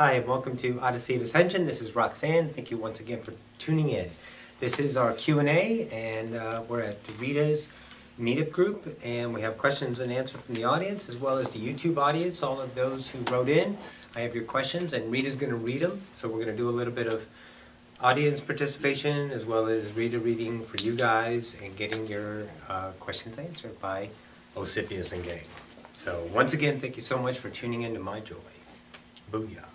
Hi, and welcome to Odyssey of Ascension. This is Roxanne. Thank you once again for tuning in. This is our Q&A, and we're at Rita's meetup group, and we have questions and answers from the audience, as well as the YouTube audience, all of those who wrote in. I have your questions, and Rita's going to read them, so we're going to do a little bit of audience participation, as well as Rita reading for you guys, and getting your questions answered by Ocyphius and gang. So once again, thank you so much for tuning in to my joy. Booyah.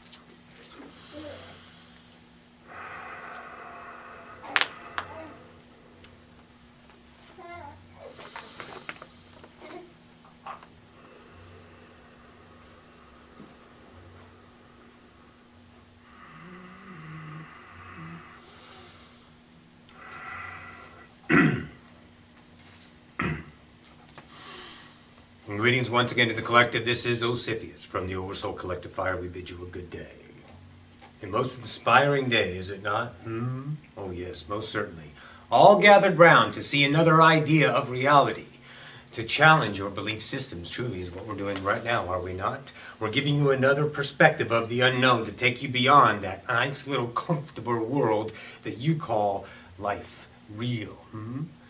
Greetings once again to the collective. This is Ocyphius from the Oversoul Collective Fire. We bid you a good day. A most inspiring day, is it not? Oh yes, most certainly. All gathered round to see another idea of reality, to challenge your belief systems, truly is what we're doing right now, are we not? We're giving you another perspective of the unknown to take you beyond that nice little comfortable world that you call life real.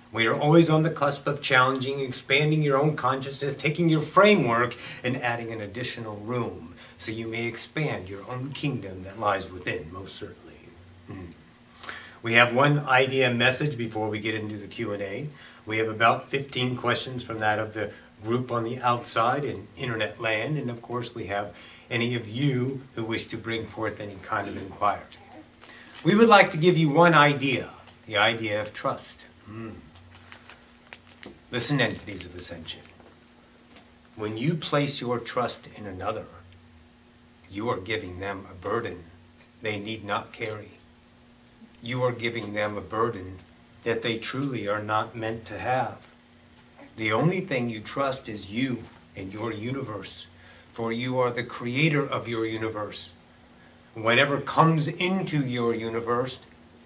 We are always on the cusp of challenging, expanding your own consciousness, taking your framework and adding an additional room so you may expand your own kingdom that lies within, most certainly. We have one idea message before we get into the Q&A. We have about 15 questions from that of the group on the outside in internet land, and of course we have any of you who wish to bring forth any kind of inquiry. We would like to give you one idea, the idea of trust. Listen, entities of ascension. When you place your trust in another, you are giving them a burden they need not carry. You are giving them a burden that they truly are not meant to have. The only thing you trust is you and your universe, for you are the creator of your universe. Whatever comes into your universe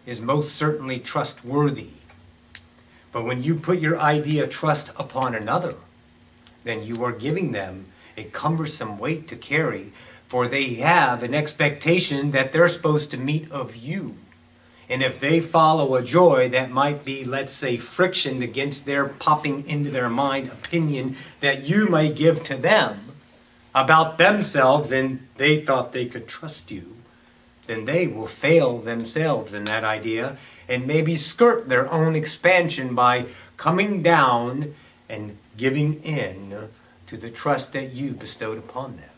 is most certainly trustworthy. But when you put your idea trust upon another, then you are giving them a cumbersome weight to carry, for they have an expectation that they're supposed to meet of you. And if they follow a joy that might be, let's say, friction against their popping into their mind opinion that you may give to them about themselves, and they thought they could trust you, then they will fail themselves in that idea and maybe skirt their own expansion by coming down and giving in to the trust that you bestowed upon them.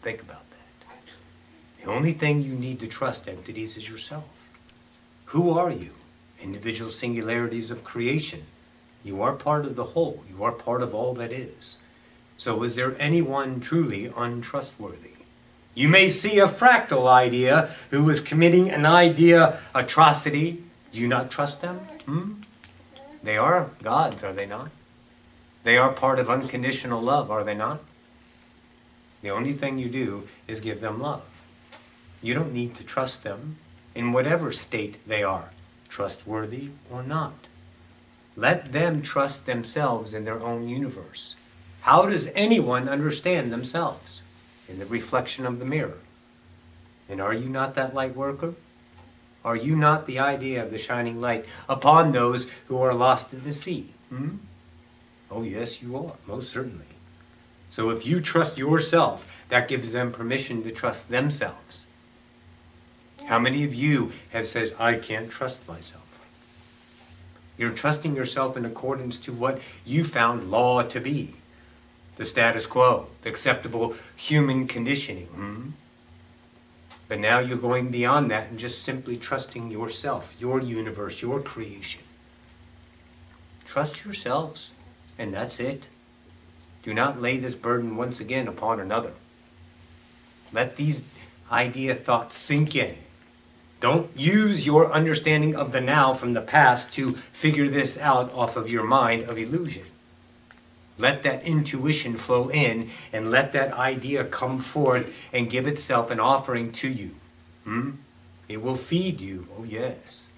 Think about that. The only thing you need to trust, entities, is yourself. Who are you? Individual singularities of creation. You are part of the whole. You are part of all that is. So is there anyone truly untrustworthy? You may see a fractal idea who is committing an idea atrocity. Do you not trust them? They are gods, are they not? They are part of unconditional love, are they not? The only thing you do is give them love. You don't need to trust them in whatever state they are, trustworthy or not. Let them trust themselves in their own universe. How does anyone understand themselves? In the reflection of the mirror. And are you not that light worker? Are you not the idea of the shining light upon those who are lost in the sea? Oh yes, you are, most certainly. So if you trust yourself, that gives them permission to trust themselves. How many of you have said, I can't trust myself? You're trusting yourself in accordance to what you found law to be. The status quo, the acceptable human conditioning. But now you're going beyond that and just simply trusting yourself, your universe, your creation. Trust yourselves, and that's it. Do not lay this burden once again upon another. Let these idea thoughts sink in. Don't use your understanding of the now from the past to figure this out off of your mind of illusion. Let that intuition flow in, and let that idea come forth and give itself an offering to you. It will feed you, oh yes.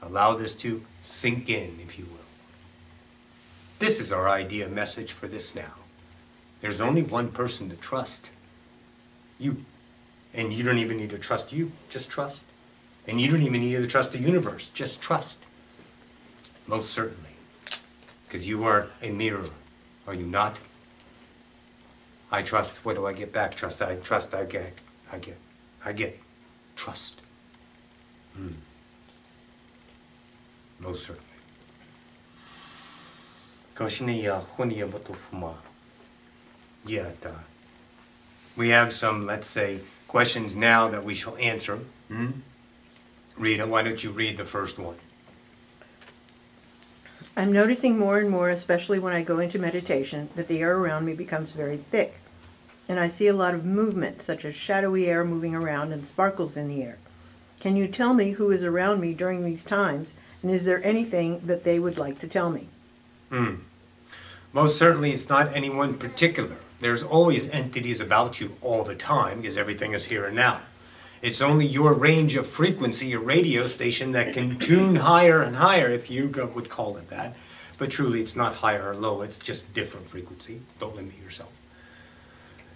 Allow this to sink in, if you will. This is our idea message for this now. There's only one person to trust. You. And you don't even need to trust you, just trust. And you don't even need to trust the universe, just trust. Most certainly. Because you are a mirror, are you not? I trust, what do I get back? Trust, I get. Trust. Most certainly. We have some, let's say, questions now that we shall answer. Rita, why don't you read the first one? I'm noticing more and more, especially when I go into meditation, that the air around me becomes very thick. And I see a lot of movement, such as shadowy air moving around and sparkles in the air. Can you tell me who is around me during these times, and is there anything that they would like to tell me? Most certainly it's not anyone particular. There's always entities about you all the time, because everything is here and now. It's only your range of frequency, your radio station, that can tune higher and higher, if you would call it that. But truly, it's not higher or low, it's just a different frequency. Don't limit yourself.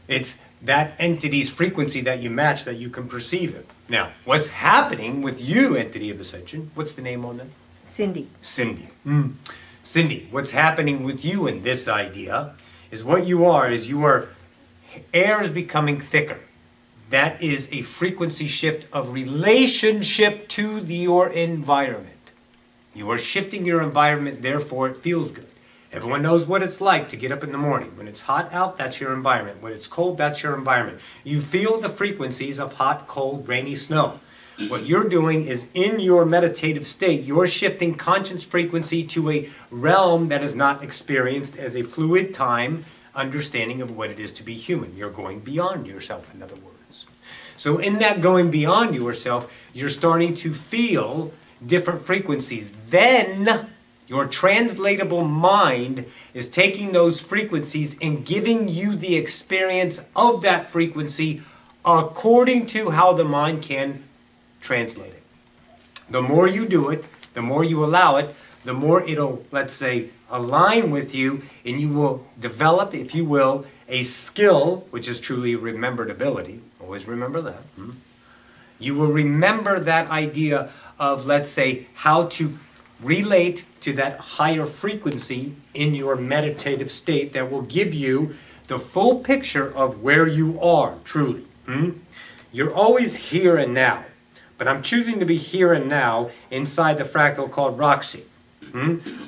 It's that entity's frequency that you match, that you can perceive it. Now, what's happening with you, entity of ascension, what's the name on that? Cindy. Cindy. Cindy, what's happening with you in this idea is what you are, air is becoming thicker. That is a frequency shift of relationship to your environment. You are shifting your environment, therefore it feels good. Everyone knows what it's like to get up in the morning. When it's hot out, that's your environment. When it's cold, that's your environment. You feel the frequencies of hot, cold, rainy, snow. What you're doing is, in your meditative state, you're shifting conscious frequency to a realm that is not experienced as a fluid time understanding of what it is to be human. You're going beyond yourself, in other words. So in that going beyond yourself, you're starting to feel different frequencies. Then your translatable mind is taking those frequencies and giving you the experience of that frequency according to how the mind can translate it. The more you do it, the more you allow it, the more it'll, let's say, align with you, and you will develop, if you will, a skill, which is truly remembered ability. Always remember that. You will remember that idea of, let's say, how to relate to that higher frequency in your meditative state that will give you the full picture of where you are, truly. You're always here and now, but I'm choosing to be here and now inside the fractal called Roxy.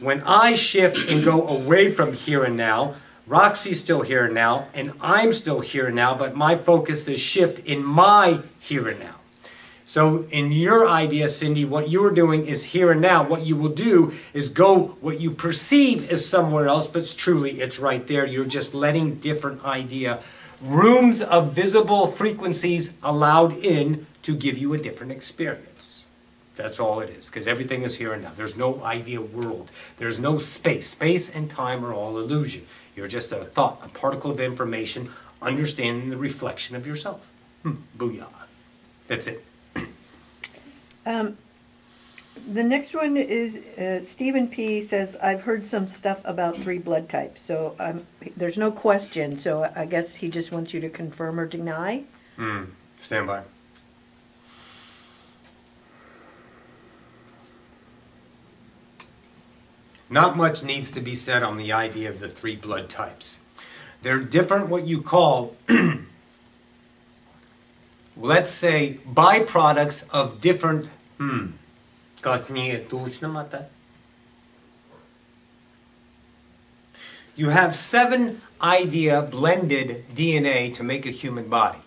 When I shift and go away from here and now, Roxy's still here and now, and I'm still here and now, but my focus is shift in my here and now. So in your idea, Cindy, what you're doing is here and now. What you will do is go, what you perceive is somewhere else, but truly it's right there. You're just letting different idea, rooms of visible frequencies allowed in to give you a different experience. That's all it is, because everything is here and now. There's no ideal world. There's no space. Space and time are all illusion. You're just a thought, a particle of information, understanding the reflection of yourself. Booyah. That's it. The next one is Stephen P. says, I've heard some stuff about 3 blood types. So there's no question, so I guess he just wants you to confirm or deny. Stand by. Not much needs to be said on the idea of the 3 blood types. They're different, what you call, let's say, byproducts of different, You have 7 idea blended DNA to make a human body.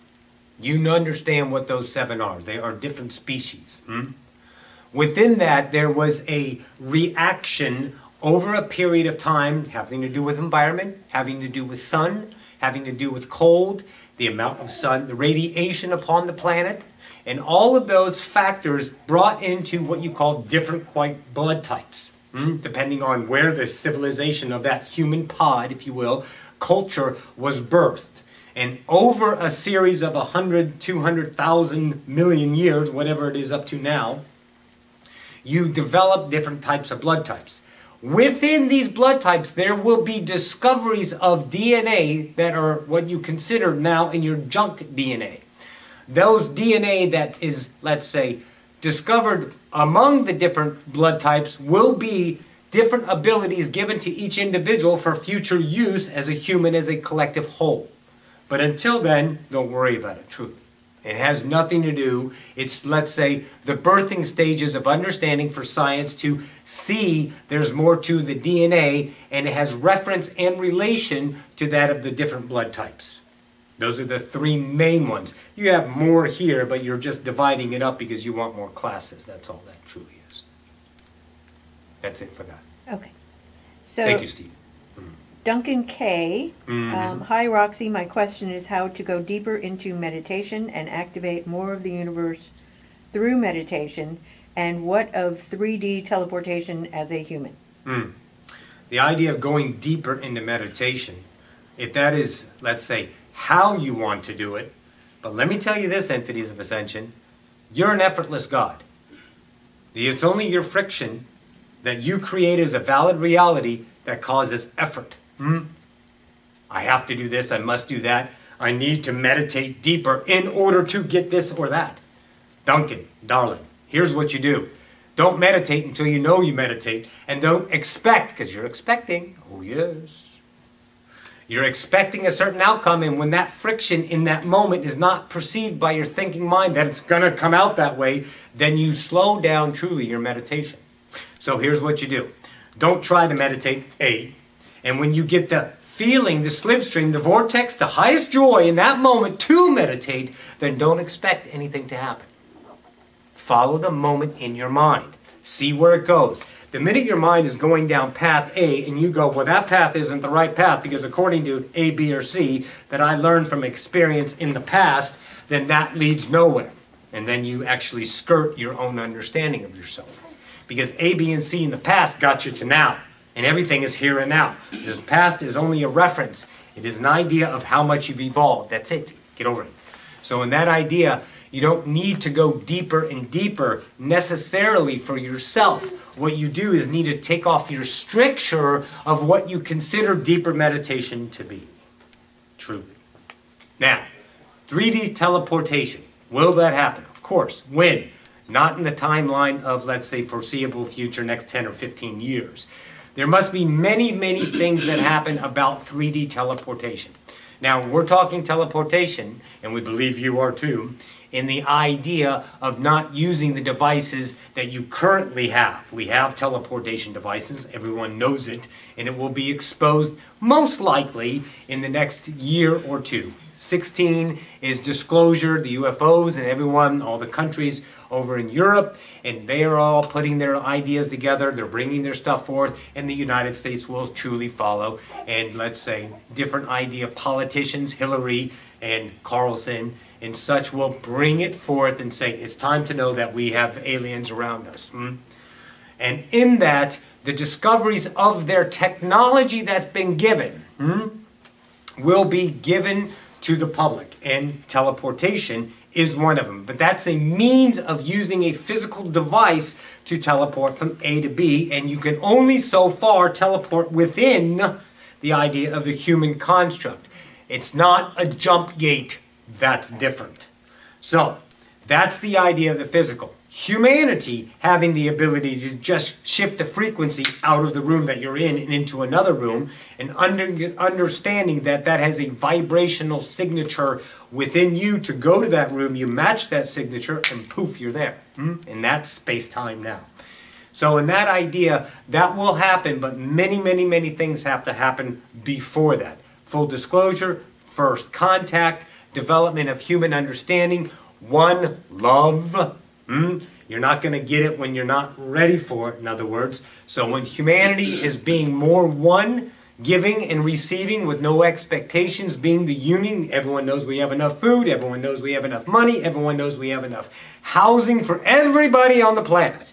You understand what those 7 are. They are different species. Within that, there was a reaction over a period of time having to do with environment, having to do with sun, having to do with cold, the amount of sun, the radiation upon the planet, and all of those factors brought into what you call different blood types, depending on where the civilization of that human pod, if you will, culture was birthed. And over a series of 100, 200,000 million years, whatever it is up to now, you develop different types of blood types. Within these blood types, there will be discoveries of DNA that are what you consider now in your junk DNA. those DNA that is, let's say, discovered among the different blood types will be different abilities given to each individual for future use as a human, as a collective whole. But until then, don't worry about it, truly. It has nothing to do, it's, let's say, the birthing stages of understanding for science to see there's more to the DNA, and it has reference and relation to that of the different blood types. Those are the three main ones. You have more here, but you're just dividing it up because you want more classes. That's all that truly is. That's it for that. Okay. So, thank you, Steve. Duncan K. Hi, Roxy. My question is how to go deeper into meditation and activate more of the universe through meditation, and what of 3D teleportation as a human? The idea of going deeper into meditation, if that is, let's say, how you want to do it, but let me tell you this, entities of ascension, you're an effortless God. It's only your friction that you create as a valid reality that causes effort. I have to do this, I must do that, I need to meditate deeper in order to get this or that. Duncan, darling, here's what you do. Don't meditate until you know you meditate, and don't expect, because you're expecting, oh yes. You're expecting a certain outcome, and when that friction in that moment is not perceived by your thinking mind that it's going to come out that way, then you slow down truly your meditation. So here's what you do. Don't try to meditate, A. And when you get the feeling, the slipstream, the vortex, the highest joy in that moment to meditate, then don't expect anything to happen. Follow the moment in your mind. See where it goes. The minute your mind is going down path A and you go, well, that path isn't the right path because according to A, B, or C that I learned from experience in the past, then that leads nowhere. And then you actually skirt your own understanding of yourself. Because A, B, and C in the past got you to now. And everything is here and now. This past is only a reference. It is an idea of how much you've evolved. That's it. Get over it. So in that idea, you don't need to go deeper and deeper necessarily for yourself. What you do is need to take off your stricture of what you consider deeper meditation to be. Truly. Now, 3D teleportation. Will that happen? Of course. When? Not in the timeline of, let's say, foreseeable future, next 10 or 15 years. There must be many, many things that happen about 3D teleportation. Now, we're talking teleportation, and we believe you are too, in the idea of not using the devices that you currently have. We have teleportation devices, everyone knows it, and it will be exposed most likely in the next year or two. 16 is disclosure, the UFOs and everyone, all the countries over in Europe, and they are all putting their ideas together, they're bringing their stuff forth, and the United States will truly follow. And let's say different idea politicians, Hillary and Carlson and such, will bring it forth and say, it's time to know that we have aliens around us. And in that, the discoveries of their technology that's been given will be given to the public, and teleportation is one of them. But that's a means of using a physical device to teleport from A to B, and you can only so far teleport within the idea of the human construct. It's not a jump gate. That's different. So, that's the idea of the physical. Humanity having the ability to just shift the frequency out of the room that you're in and into another room, and understanding that that has a vibrational signature within you to go to that room, you match that signature and poof, you're there. And that's space-time now. So in that idea, that will happen, but many, many, many things have to happen before that. Full disclosure, first contact, development of human understanding, one, love. You're not going to get it when you're not ready for it, in other words. So when humanity is being more one, giving and receiving with no expectations, being the union, everyone knows we have enough food, everyone knows we have enough money, everyone knows we have enough housing for everybody on the planet.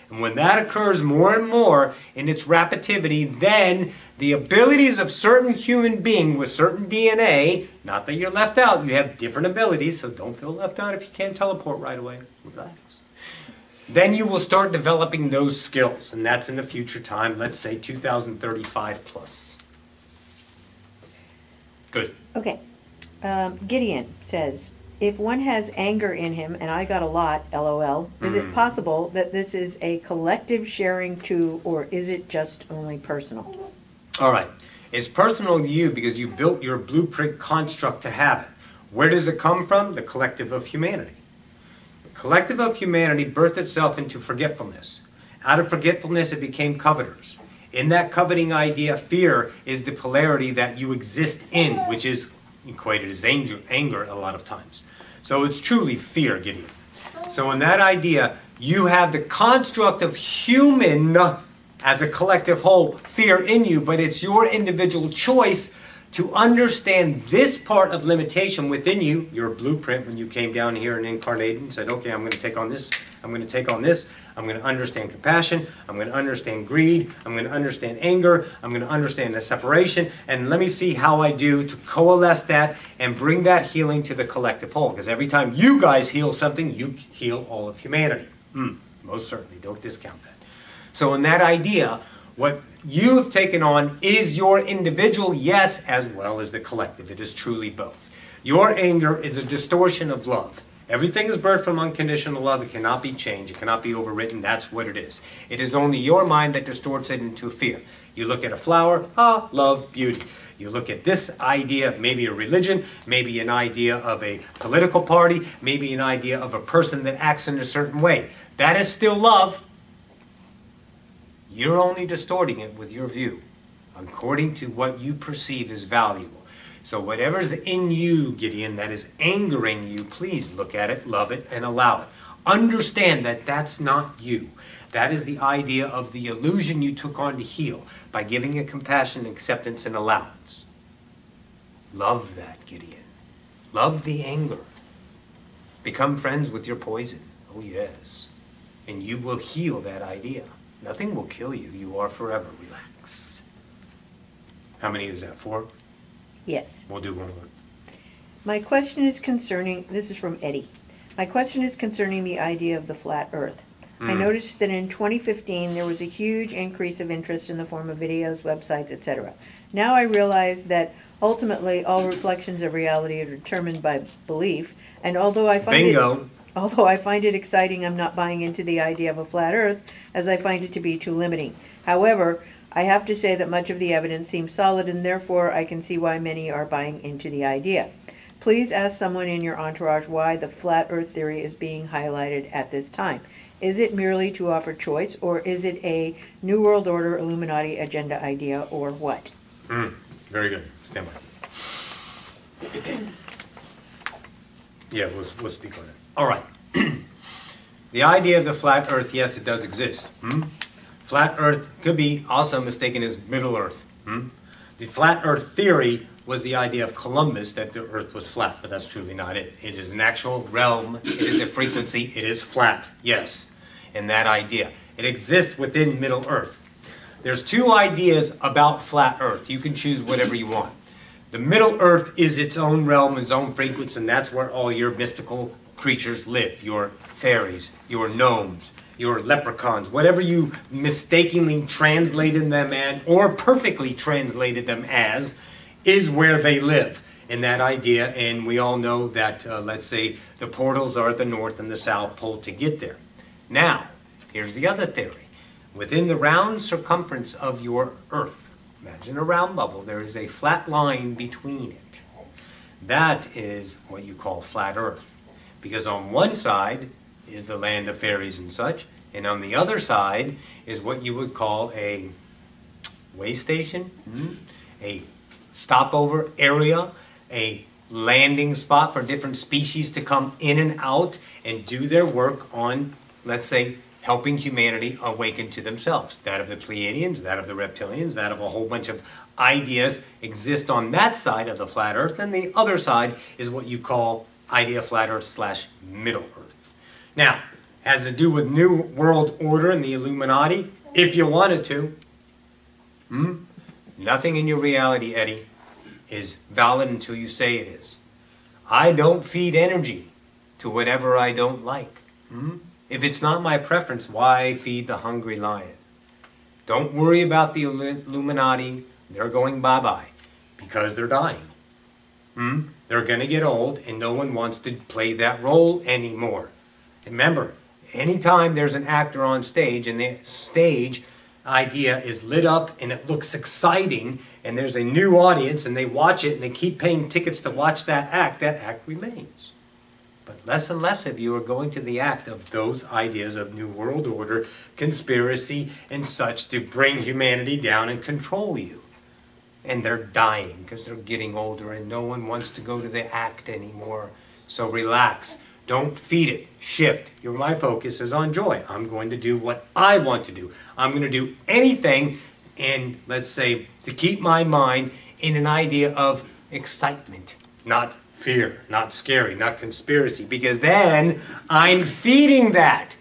And when that occurs more and more in its rapidity, then the abilities of certain human being with certain DNA, not that you're left out, you have different abilities, so don't feel left out if you can't teleport right away. Relax. Then you will start developing those skills, and that's in the future time, let's say 2035 plus. Good. Okay. Gideon says, if one has anger in him, and I got a lot, LOL, is it possible that this is a collective sharing too, or is it just only personal? All right. It's personal to you because you built your blueprint construct to have it. Where does it come from? The collective of humanity. The collective of humanity birthed itself into forgetfulness. Out of forgetfulness, it became coveters. In that coveting idea, fear is the polarity that you exist in, which is equated as anger a lot of times. So it's truly fear, Gideon. So in that idea, you have the construct of human as a collective whole fear in you, but it's your individual choice to understand this part of limitation within you, your blueprint when you came down here and incarnated and said, okay, I'm going to take on this, I'm going to take on this, I'm going to understand compassion, I'm going to understand greed, I'm going to understand anger, I'm going to understand the separation, and let me see how I do to coalesce that and bring that healing to the collective whole. Because every time you guys heal something, you heal all of humanity. Most certainly, don't discount that. So in that idea, what you have taken on is your individual, yes, as well as the collective. It is truly both. Your anger is a distortion of love. Everything is birthed from unconditional love. It cannot be changed. It cannot be overwritten. That's what it is. It is only your mind that distorts it into fear. You look at a flower, love, beauty. You look at this idea of maybe a religion, maybe an idea of a political party, maybe an idea of a person that acts in a certain way. That is still love. You're only distorting it with your view, according to what you perceive as valuable. So whatever's in you, Gideon, that is angering you, please look at it, love it, and allow it. Understand that that's not you. That is the idea of the illusion you took on to heal by giving it compassion, acceptance, and allowance. Love that, Gideon. Love the anger. Become friends with your poison. Oh, yes. And you will heal that idea. Nothing will kill you. You are forever. Relax. How many is that? 4? Yes. We'll do one more. My question is concerning, this is from Eddie. My question is concerning the idea of the flat earth. I noticed that in 2015 there was a huge increase of interest in the form of videos, websites, etc. Now I realize that ultimately all reflections of reality are determined by belief, and although I find it exciting, I'm not buying into the idea of a flat earth, as I find it to be too limiting. However, I have to say that much of the evidence seems solid, and therefore I can see why many are buying into the idea. Please ask someone in your entourage why the flat earth theory is being highlighted at this time. Is it merely to offer choice, or is it a New World Order Illuminati agenda idea, or what? Very good. Stand by. Yeah, we'll speak on it. All right. The idea of the flat earth, yes, it does exist. Flat earth could be also mistaken as Middle Earth. The flat earth theory was the idea of Columbus that the earth was flat, but that's truly not it. It is an actual realm. It is a frequency. It is flat, yes, in that idea. It exists within Middle Earth. There's 2 ideas about flat earth. You can choose whatever you want. The Middle Earth is its own realm, its own frequency, and that's where all your mystical creatures live. Your fairies, your gnomes, your leprechauns, whatever you mistakenly translated them as, or perfectly translated them as, is where they live in that idea. And we all know that, let's say, the portals are at the north and the south pole to get there. Now, here's the other theory. Within the round circumference of your earth, imagine a round bubble, there is a flat line between it. That is what you call flat earth. Because on one side is the land of fairies and such, and on the other side is what you would call a way station, a stopover area, a landing spot for different species to come in and out and do their work on, let's say, helping humanity awaken to themselves. That of the Pleiadians, that of the reptilians, that of a whole bunch of ideas exist on that side of the flat earth, and the other side is what you call idea flat earth / Middle Earth. Now, has to do with New World Order and the Illuminati, if you wanted to. Nothing in your reality, Eddie, is valid until you say it is. I don't feed energy to whatever I don't like. If it's not my preference, why feed the hungry lion? Don't worry about the Illuminati. They're going bye-bye because they're dying. They're going to get old, and no one wants to play that role anymore. Remember, anytime there's an actor on stage and the stage idea is lit up and it looks exciting and there's a new audience and they watch it and they keep paying tickets to watch that act remains. But less and less of you are going to the act of those ideas of New World Order, conspiracy, and such to bring humanity down and control you. And they're dying because they're getting older and no one wants to go to the act anymore. So relax. Don't feed it. Shift. My focus is on joy. I'm going to do what I want to do. I'm going to do anything, and let's say, to keep my mind in an idea of excitement, not fear, not scary, not conspiracy, because then I'm feeding that.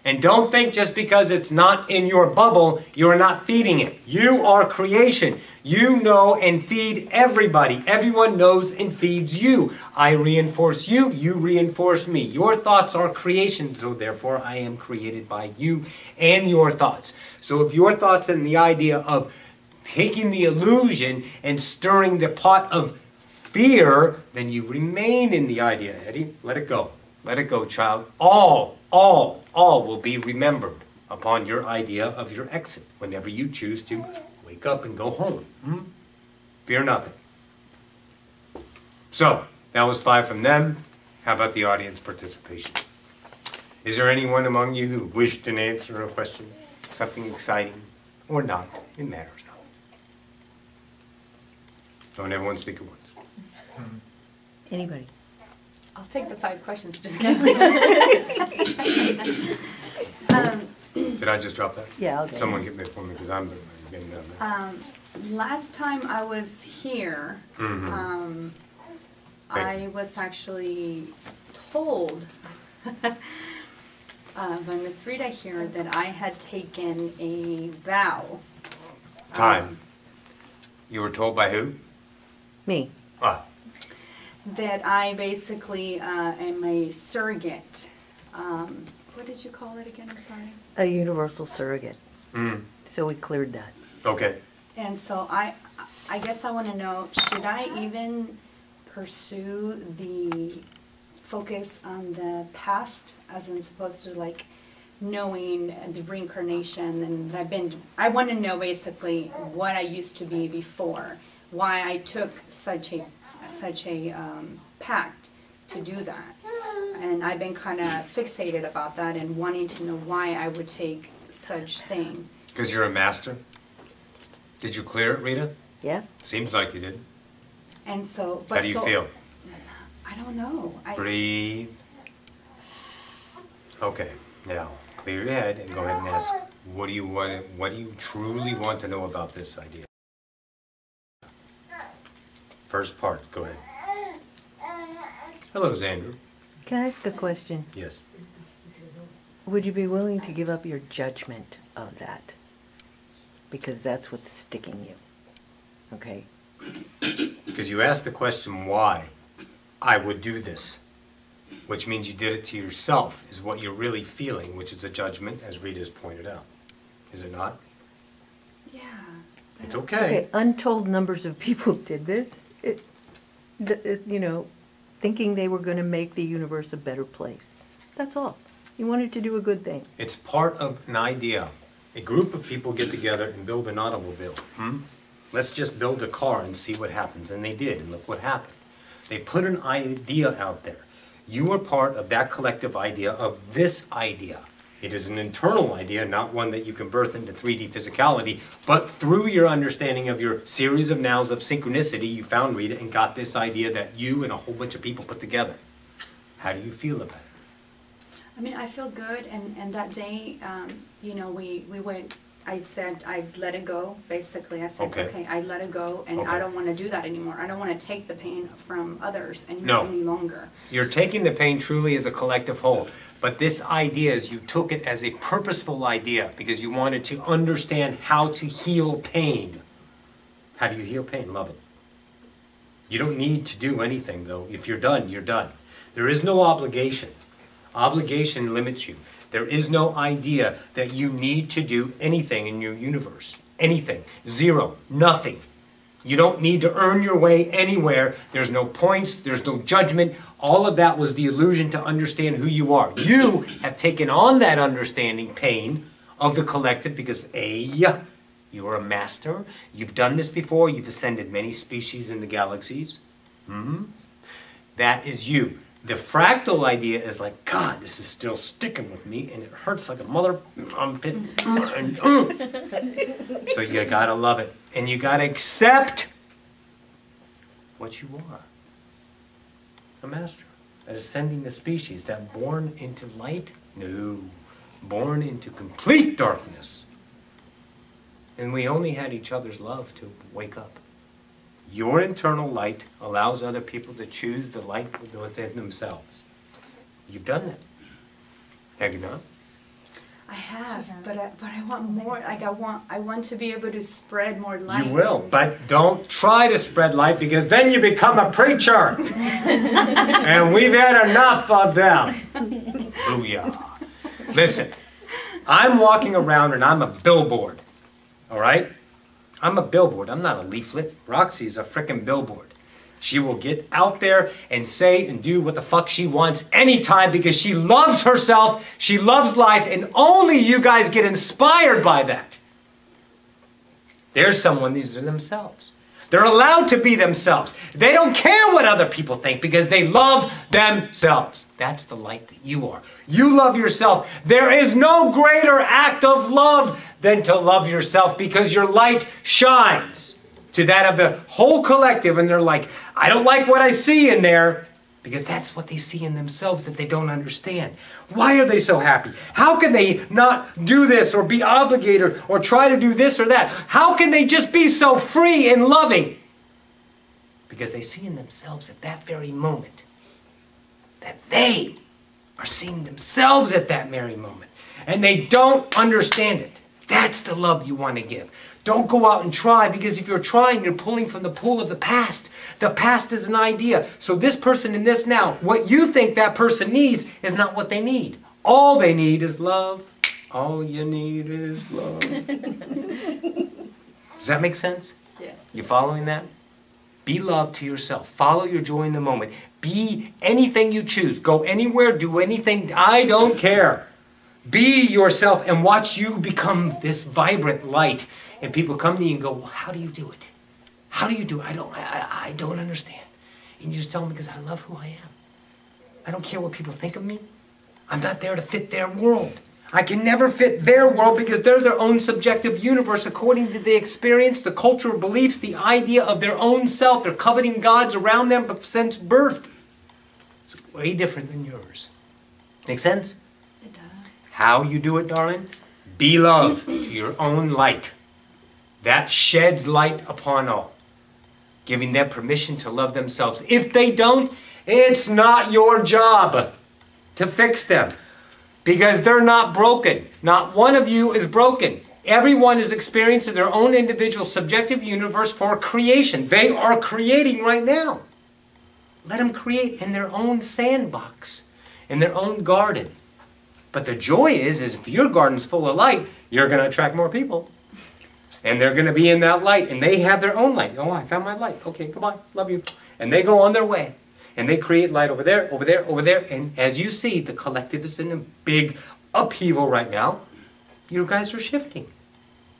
And don't think just because it's not in your bubble, you're not feeding it. You are creation. You know and feed everybody. Everyone knows and feeds you. I reinforce you, you reinforce me. Your thoughts are creation, so therefore I am created by you and your thoughts. So if your thoughts and the idea of taking the illusion and stirring the pot of fear, then you remain in the idea, Eddie. Let it go. Let it go, child. All will be remembered upon your idea of your exit whenever you choose to wake up and go home. Fear nothing. So, that was 5 from them. How about the audience participation? Is there anyone among you who wished an answer or a question? Something exciting or not? It matters not. Don't everyone speak at once. Anybody? I'll take the 5 questions. Just kidding. Did I just drop that? Yeah, I'll get Someone get me for me because I'm getting down there. Last time I was here, I was actually told by Miss Rita here that I had taken a vow. Time. You were told by who? Me. That I basically am a surrogate. What did you call it again? I'm sorry. A universal surrogate. So we cleared that. Okay. And so I guess I want to know, should I even pursue the focus on the past as in supposed to like knowing the reincarnation and I want to know basically what I used to be before, why I took such a pact to do that. And I've been kind of fixated about that and wanting to know why I would take such thing. Because you're a master? Did you clear it, Rita? Yeah? Seems like you did. And so, How do you feel? I don't know. Breathe. Okay, now clear your head and go ahead and ask, what do you truly want to know about this idea? First part, go ahead. Hello, Xander. Can I ask a question? Yes. Would you be willing to give up your judgment of that? Because that's what's sticking you. Okay? Because you asked the question why I would do this, which means you did it to yourself, is what you're really feeling, which is a judgment, as Rita's pointed out. Is it not? Yeah. It's okay. Okay, untold numbers of people did this. Thinking they were going to make the universe a better place. That's all. You wanted to do a good thing. It's part of an idea. A group of people get together and build an automobile. Let's just build a car and see what happens. And they did, and look what happened. They put an idea out there. You are part of that collective idea of this idea. It is an internal idea, not one that you can birth into 3D physicality, but through your understanding of your series of nows of synchronicity, you found Rita and got this idea that you and a whole bunch of people put together. How do you feel about it? I mean, I feel good, and that day, we went, I said I'd let it go, basically. I said, okay, I let it go, and I don't want to do that anymore. I don't want to take the pain from others any longer. You're taking the pain truly as a collective whole. But this idea is you took it as a purposeful idea because you wanted to understand how to heal pain. How do you heal pain? Love it. You don't need to do anything, though. If you're done, you're done. There is no obligation. Obligation limits you. There is no idea that you need to do anything in your universe. Anything. Zero. Nothing. You don't need to earn your way anywhere. There's no points, there's no judgment. All of that was the illusion to understand who you are. You have taken on that understanding pain of the collective because you are a master. You've done this before. You've ascended many species in the galaxies. That is you. The fractal idea is like, God, this is still sticking with me and it hurts like a mother. So you gotta love it. And you gotta accept what you are. A master. That ascending the species. That born into light? No. Born into complete darkness. And we only had each other's love to wake up. Your internal light allows other people to choose the light within themselves. You've done that. Have you not? I have, but I want more. Like I want to be able to spread more light. You will, but don't try to spread light because then you become a preacher. And we've had enough of them. Booyah. Listen, I'm walking around and I'm a billboard. All right? I'm a billboard. I'm not a leaflet. Roxy's a frickin' billboard. She will get out there and say and do what the fuck she wants anytime because she loves herself, she loves life, and only you guys get inspired by that. There's someone, these are themselves. They're allowed to be themselves. They don't care what other people think because they love themselves. That's the light that you are. You love yourself. There is no greater act of love than to love yourself because your light shines to that of the whole collective. And they're like, I don't like what I see in there because that's what they see in themselves that they don't understand. Why are they so happy? How can they not do this or be obligated or try to do this or that? How can they just be so free and loving? Because they see in themselves at that very moment that they are seeing themselves at that very moment. And they don't understand it. That's the love you want to give. Don't go out and try, because if you're trying, you're pulling from the pool of the past. The past is an idea. So this person in this now, what you think that person needs is not what they need. All they need is love. All you need is love. Does that make sense? Yes. You following that? Be love to yourself. Follow your joy in the moment. Be anything you choose. Go anywhere, do anything. I don't care. Be yourself and watch you become this vibrant light. And people come to you and go, well, how do you do it? How do you do it? I don't understand. And you just tell them, because I love who I am. I don't care what people think of me. I'm not there to fit their world. I can never fit their world because they're their own subjective universe according to the experience, the cultural beliefs, the idea of their own self. They're coveting gods around them since birth. It's way different than yours. Make sense? It does. How you do it, darling? Be love to your own light. That sheds light upon all, giving them permission to love themselves. If they don't, it's not your job to fix them because they're not broken. Not one of you is broken. Everyone is experiencing their own individual subjective universe for creation. They are creating right now. Let them create in their own sandbox, in their own garden. But the joy is if your garden's full of light, you're going to attract more people. And they're going to be in that light. And they have their own light. Oh, I found my light. Okay, goodbye. Love you. And they go on their way. And they create light over there, over there, over there. And as you see, the collective is in a big upheaval right now. You guys are shifting.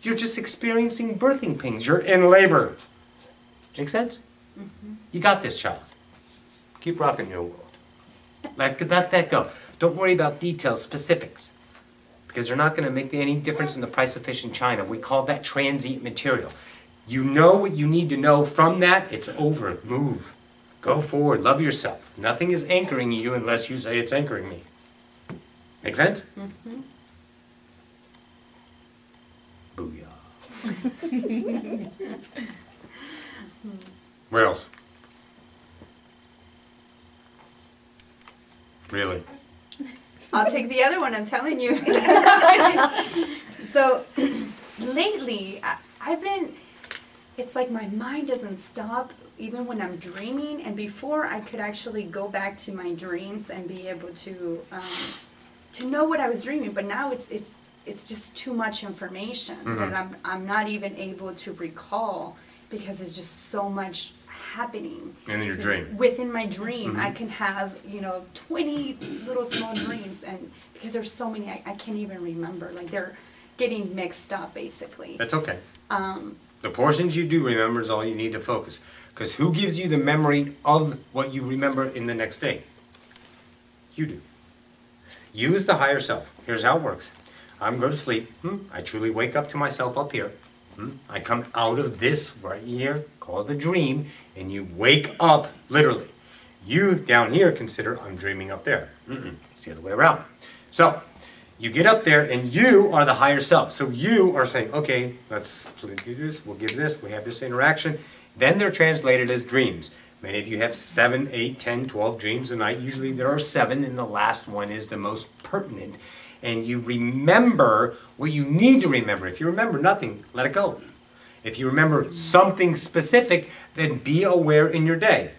You're just experiencing birthing pains. You're in labor. Make sense? Mm-hmm. You got this, child. Keep rocking your world. Let that go. Don't worry about details, specifics. Because they're not going to make any difference in the price of fish in China. We call that transient material. You know what you need to know from that. It's over. Move. Go forward. Love yourself. Nothing is anchoring you unless you say it's anchoring me. Make sense? Mm-hmm. Booyah. Where else? Really? I'll take the other one, I'm telling you. So, lately, I've been, it's like my mind doesn't stop even when I'm dreaming, and before I could actually go back to my dreams and be able to know what I was dreaming, but now it's just too much information that I'm not even able to recall because it's just so much happening. In your dream. Within my dream, I can have, 20 little small dreams, and because there's so many, I can't even remember. Like, they're getting mixed up, basically. That's okay. The portions you do remember is all you need to focus. Because who gives you the memory of what you remember in the next day? You do. You is the higher self. Here's how it works. I'm going to sleep. I truly wake up to myself up here. I come out of this right here, called a dream, and you wake up literally. You down here consider I'm dreaming up there. It's the other way around. So you get up there and you are the higher self. So you are saying, okay, let's do this, we'll give this, we have this interaction. Then they're translated as dreams. Many of you have 7, 8, 10, 12 dreams a night. Usually there are 7, and the last one is the most pertinent. And you remember what you need to remember. If you remember nothing, let it go. If you remember something specific, then be aware in your day.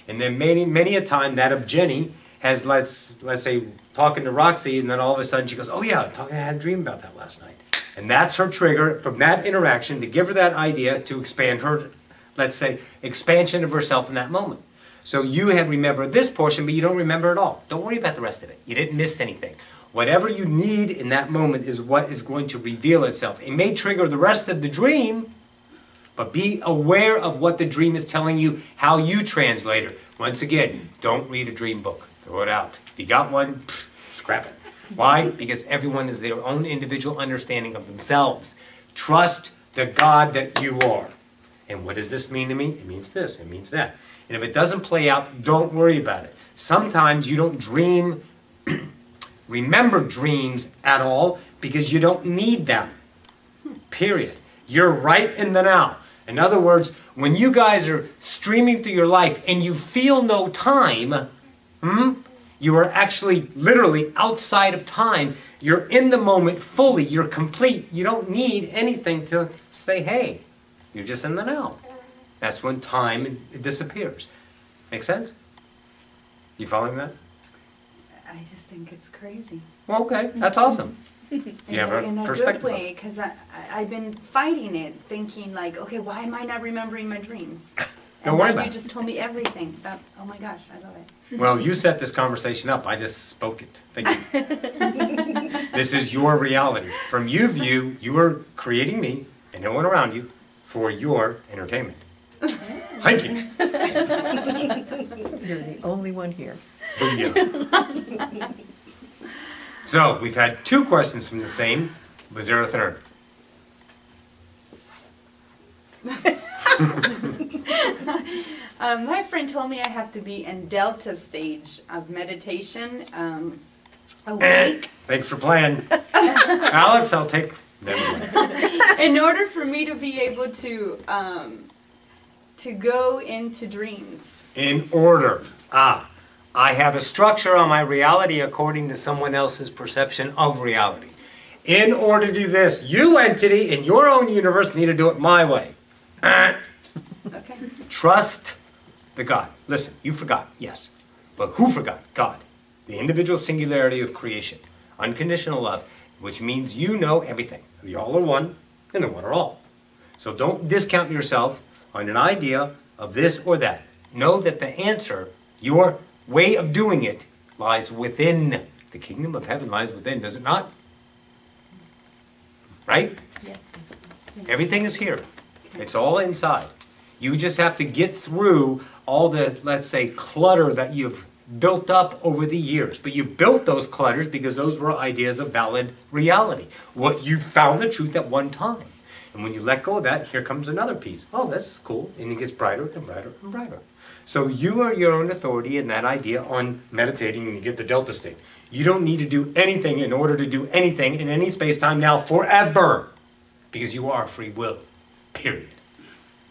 And then many a time that of Jenny has, let's say, talking to Roxy, and then all of a sudden she goes, oh yeah, I had a dream about that last night. And that's her trigger from that interaction to give her that idea to expand her, let's say, expansion of herself in that moment. So you have remembered this portion, but you don't remember it all. Don't worry about the rest of it. You didn't miss anything. Whatever you need in that moment is what is going to reveal itself. It may trigger the rest of the dream, but be aware of what the dream is telling you, how you translate it. Once again, don't read a dream book. Throw it out. If you got one, scrap it. Why? Because everyone has their own individual understanding of themselves. Trust the God that you are. And what does this mean to me? It means this, it means that. And if it doesn't play out, don't worry about it. Sometimes you don't remember dreams at all because you don't need them. Period. You're right in the now. In other words, when you guys are streaming through your life and you feel no time, you are actually literally outside of time. You're in the moment fully. You're complete. You don't need anything to say, hey, you're just in the now. That's when time disappears. Make sense? You following that? I just think it's crazy. Well, okay, that's awesome. You have in a a perspective. good way, because I've been fighting it, thinking like, okay, why am I not remembering my dreams? Don't worry now about you it. just told me everything. Oh my gosh, I love it. Well, you set this conversation up. I just spoke it. Thank you. This is your reality. From you view, you are creating me and no one around you for your entertainment. Thank you. You're the only one here. Booyah. So, we've had 2 questions from the same. Was there a third? My friend told me I have to be in delta stage of meditation, awake, Thanks for playing. Alex, I'll take... Never mind. in order for me to be able to go into dreams. In order. I have a structure on my reality according to someone else's perception of reality. In order to do this, you entity in your own universe need to do it my way. Okay. Trust the God. Listen, you forgot, yes. But who forgot? God. The individual singularity of creation. Unconditional love, which means you know everything. The all are one, and the one are all. So don't discount yourself on an idea of this or that. Know that the answer, your way of doing it, lies within. The kingdom of heaven lies within, does it not? Right? Yeah. Everything is here. It's all inside. You just have to get through all the, let's say, clutter that you've built up over the years. But you built those clutters because those were ideas of valid reality. What you found the truth at one time. And when you let go of that, here comes another piece. Oh, this is cool. And it gets brighter and brighter and brighter. So you are your own authority in that idea on meditating when you get the delta state. You don't need to do anything in order to do anything in any space-time now forever. Because you are free will. Period.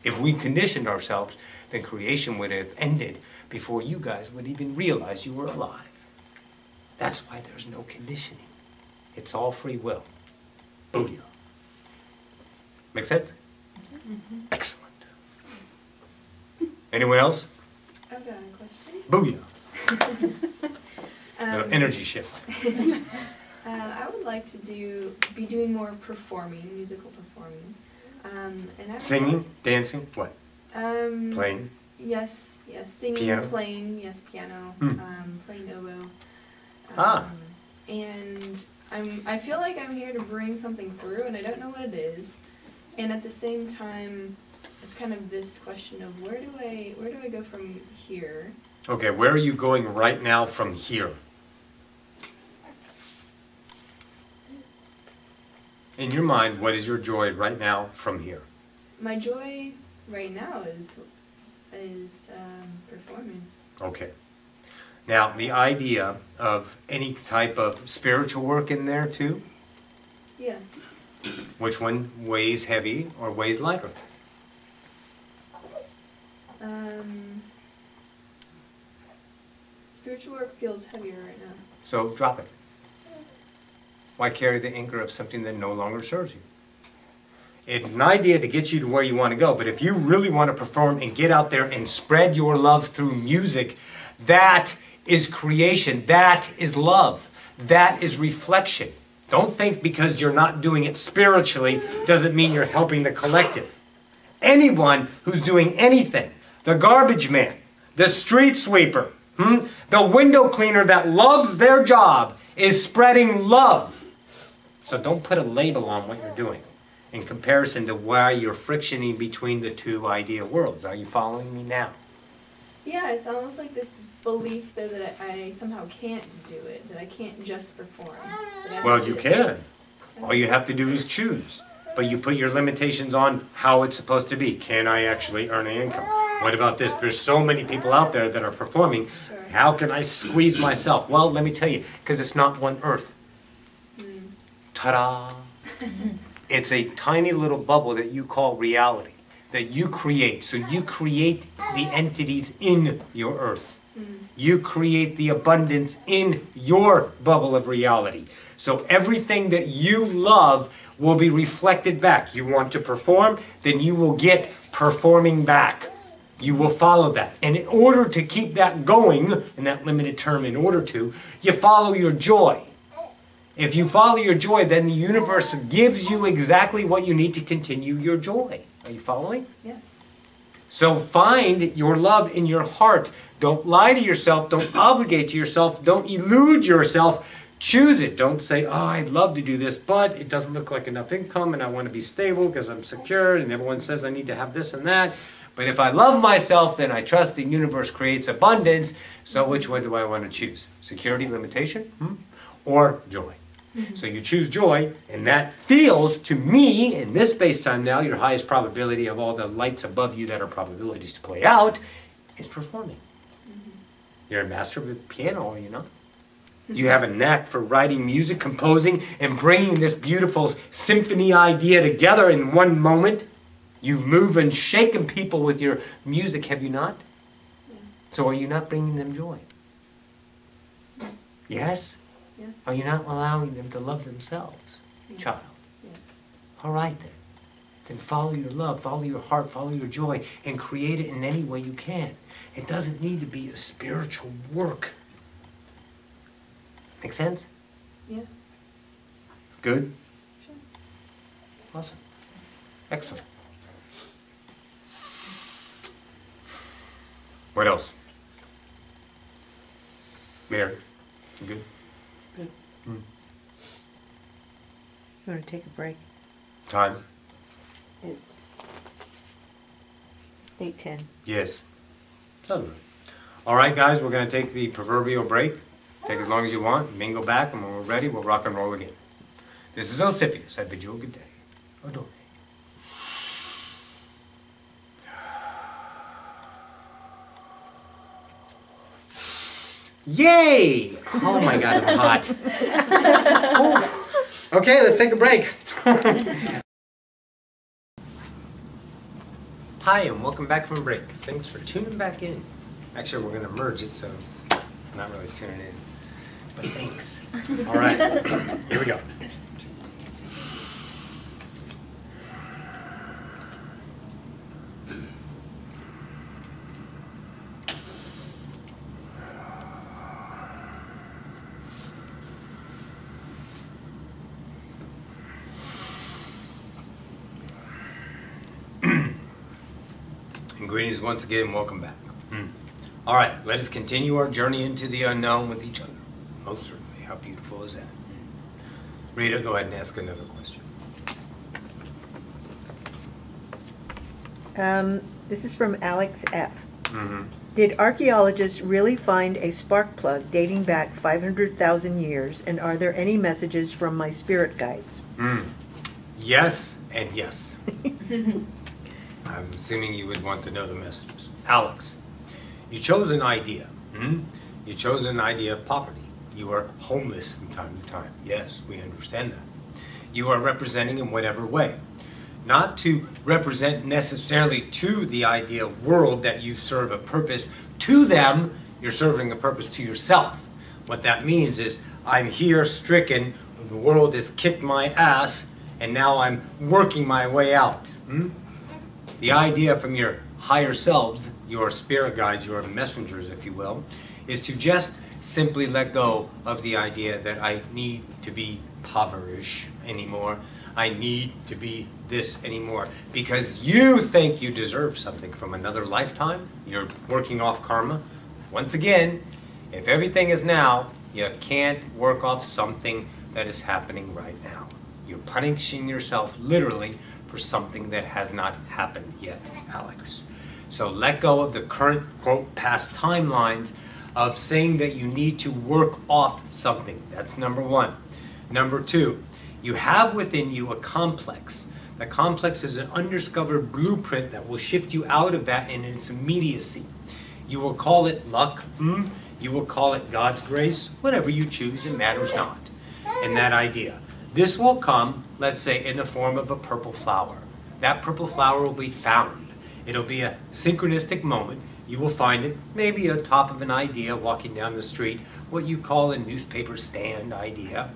If we conditioned ourselves, then creation would have ended before you guys would even realize you were alive. That's why there's no conditioning. It's all free will. Booyah. Make sense? Mm-hmm. Excellent. Anyone else? I've got a question. Booyah. No, energy shift. I would like to be doing more performing, musical performing. And I Singing, dancing, what? Playing. Playing? Yes, singing, Piano? playing, yes, piano, Hmm. playing oboe. Ah. And I feel like I'm here to bring something through, and I don't know what it is. And at the same time, it's kind of this question of where do I go from here? Okay, where are you going right now from here? In your mind, what is your joy right now from here? My joy right now is performing. Okay. Now, the idea of any type of spiritual work in there too, Yeah. which one weighs heavy or weighs lighter? Spiritual work feels heavier right now. So drop it. Why carry the anchor of something that no longer serves you? It's an idea to get you to where you want to go, but if you really want to perform and get out there and spread your love through music, that is creation, that is love, that is reflection. Don't think because you're not doing it spiritually doesn't mean you're helping the collective. Anyone who's doing anything, the garbage man, the street sweeper, the window cleaner that loves their job is spreading love. So don't put a label on what you're doing in comparison to why you're frictioning between the two idea worlds. Are you following me now? Yeah, it's almost like this belief though that I somehow can't do it, that I can't just perform. That I Well, have you to- can. All you have to do is choose. But you put your limitations on how it's supposed to be. Can I actually earn an income? What about this? There's so many people out there that are performing. Sure. How can I squeeze myself? Well, let me tell you, because it's not one earth. Ta-da! It's a tiny little bubble that you call reality, that you create. So you create the entities in your earth. You create the abundance in your bubble of reality. So everything that you love will be reflected back. You want to perform, then you will get performing back. You will follow that. And in order to keep that going, in that limited term, in order to, you follow your joy. If you follow your joy, then the universe gives you exactly what you need to continue your joy. Are you following? Yes. So find your love in your heart. Don't lie to yourself. Don't obligate to yourself. Don't elude yourself. Choose it. Don't say, oh, I'd love to do this, but it doesn't look like enough income and I want to be stable because I'm secure and everyone says I need to have this and that. But if I love myself, then I trust the universe creates abundance. So which one do I want to choose? Security, limitation, or joy? So you choose joy, and that feels, to me, in this space-time now, your highest probability of all the lights above you that are probabilities to play out, is performing. You're a master of the piano, are you not? You have a knack for writing music, composing, and bringing this beautiful symphony idea together in one moment. You've moved and shaken people with your music, have you not? Yeah. So are you not bringing them joy? Yes? Yeah. Are you not allowing them to love themselves, Yeah. child? Yes. All right then. Then follow your love, follow your heart, follow your joy, and create it in any way you can. It doesn't need to be a spiritual work. Make sense? Yeah. Good? Sure. Awesome. Excellent. What else? Mary, you good? You want to take a break? Time? It's 8:10. Yes. Sounds good. All right, guys, we're going to take the proverbial break. Take as long as you want. Mingle back, and when we're ready, we'll rock and roll again. This is Ocyphius. I bid you a good day. Adore. Yay! Oh my God, I'm hot. Oh. Okay, let's take a break. Hi, and welcome back from break. Thanks for tuning back in. Actually, we're going to merge it, so I'm not really tuning in. But thanks. All right, here we go. greetings once again, welcome back. All right, let us continue our journey into the unknown with each other. Most certainly, how beautiful is that? Rita, go ahead and ask another question. This is from Alex F. Did archaeologists really find a spark plug dating back 500,000 years, and are there any messages from my spirit guides? Yes and yes. I'm assuming you would want to know the messages. Alex, you chose an idea. You chose an idea of poverty. You are homeless from time to time. Yes, we understand that. You are representing in whatever way. Not to represent necessarily to the ideal world that you serve a purpose. To them, you're serving a purpose to yourself. What that means is, I'm here stricken, the world has kicked my ass, and now I'm working my way out. The idea from your higher selves, your spirit guides, your messengers, if you will, is to just simply let go of the idea that I need to be poverish anymore. I need to be this anymore. Because you think you deserve something from another lifetime. You're working off karma. Once again, if everything is now, you can't work off something that is happening right now. You're punishing yourself literally for something that has not happened yet, Alex. So let go of the current, quote, past timelines of saying that you need to work off something. That's number one. Number two, you have within you a complex. The complex is an undiscovered blueprint that will shift you out of that in its immediacy. You will call it luck. You will call it God's grace. Whatever you choose, it matters not. And that idea. This will come, let's say, in the form of a purple flower. That purple flower will be found. It'll be a synchronistic moment. You will find it maybe on top of an idea walking down the street, what you call a newspaper stand idea.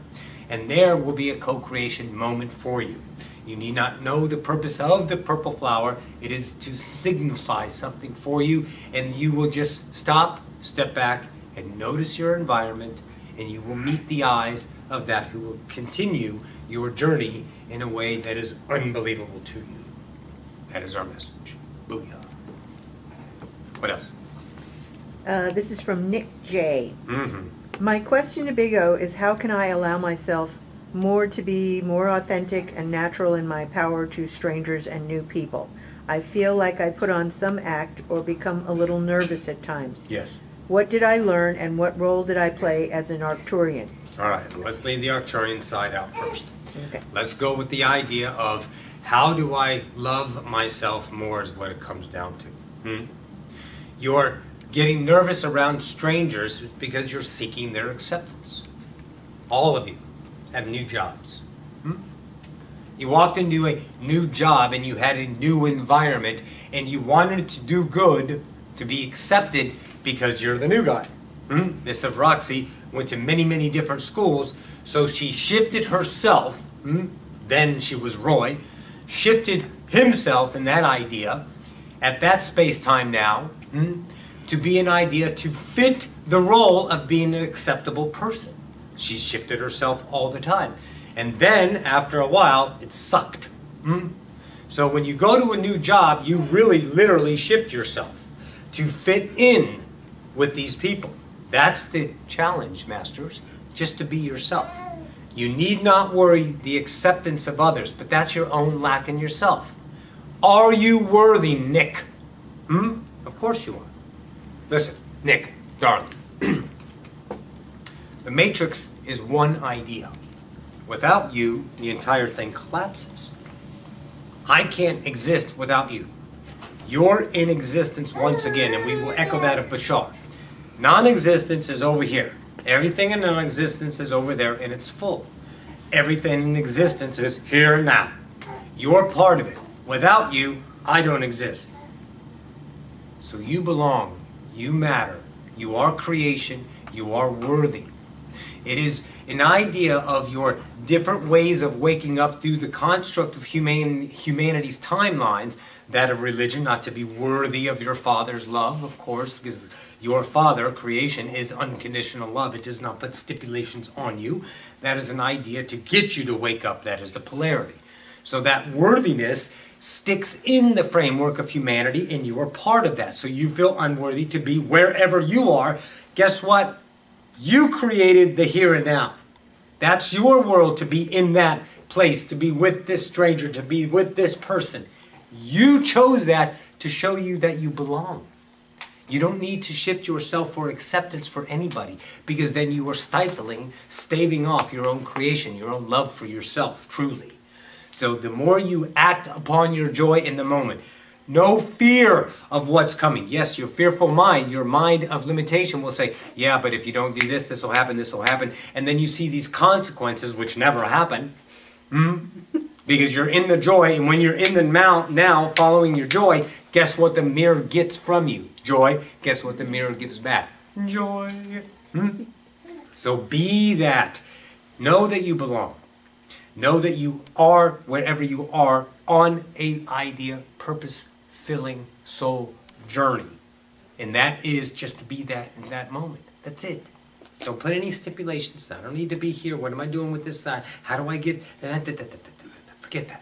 And there will be a co-creation moment for you. You need not know the purpose of the purple flower. It is to signify something for you, and you will just stop, step back, and notice your environment, and you will meet the eyes of that who will continue your journey in a way that is unbelievable to you. That is our message. Booyah. What else? This is from Nick J. My question to Big O is, how can I allow myself to be more authentic and natural in my power to strangers and new people? I feel like I put on some act or become a little nervous at times. Yes. What did I learn, and what role did I play as an Arcturian? All right, let's leave the Arcturian side out first. Okay. Let's go with the idea of how do I love myself more is what it comes down to. You're getting nervous around strangers because you're seeking their acceptance. All of you have new jobs. You walked into a new job and you had a new environment and you wanted to do good, to be accepted because you're the new guy. This of Roxy went to many, many different schools, so she shifted herself, then she was Roy, shifted himself in that idea, at that space-time now, to be an idea to fit the role of being an acceptable person. She shifted herself all the time. And then, after a while, it sucked. So when you go to a new job, you really literally shift yourself to fit in with these people. That's the challenge, masters, just to be yourself. You need not worry the acceptance of others, but that's your own lack in yourself. Are you worthy, Nick? Of course you are. Listen, Nick, darling. The Matrix is one idea. Without you, the entire thing collapses. I can't exist without you. You're in existence once again, and we will echo that of Bashar. Non-existence is over here. Everything in non-existence is over there, and it's full. Everything in existence is here and now. You're part of it. Without you, I don't exist. So you belong. You matter. You are creation. You are worthy. It is an idea of your different ways of waking up through the construct of humanity's timelines, that of religion, not to be worthy of your Father's love, of course, because your Father, creation, is unconditional love. It does not put stipulations on you. That is an idea to get you to wake up. That is the polarity. So that worthiness sticks in the framework of humanity, and you are part of that. So you feel unworthy to be wherever you are. Guess what? You created the here and now. That's your world, to be in that place, to be with this stranger, to be with this person. You chose that to show you that you belong. You don't need to shift yourself for acceptance for anybody, because then you are staving off your own creation, your own love for yourself, truly. So the more you act upon your joy in the moment, no fear of what's coming. Yes, your fearful mind, your mind of limitation will say, yeah, but if you don't do this, this will happen, this will happen. And then you see these consequences which never happen. Because you're in the joy, and when you're in the now following your joy, guess what the mirror gets from you? Joy. Guess what the mirror gives back? Joy. So be that. Know that you belong. Know that you are wherever you are on an idea, purpose-filling soul journey. And that is just to be that in that moment. That's it. Don't put any stipulations. I don't need to be here. What am I doing with this side? How do I get... Forget that.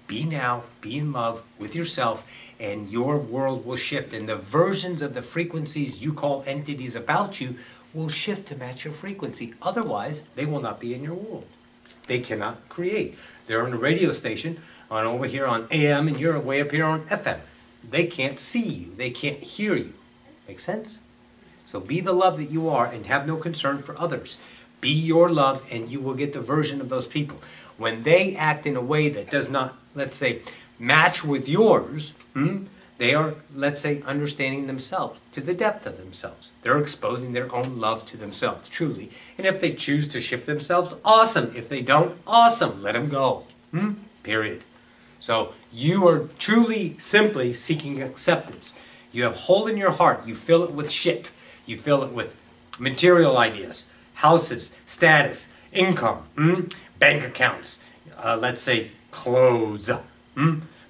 Be now, be in love with yourself, and your world will shift. And the versions of the frequencies you call entities about you will shift to match your frequency. Otherwise, they will not be in your world. They cannot create. They're on a radio station, on over here on AM, and you're way up here on FM. They can't see you. They can't hear you. Make sense? So be the love that you are and have no concern for others. Be your love, and you will get the version of those people. When they act in a way that does not, let's say, match with yours, they are, let's say, understanding themselves to the depth of themselves. They're exposing their own love to themselves, truly. And if they choose to shift themselves, awesome. If they don't, awesome. Let them go. Period. So you are truly, simply seeking acceptance. You have a hole in your heart. You fill it with shit. You fill it with material ideas, houses, status, income, bank accounts, let's say clothes.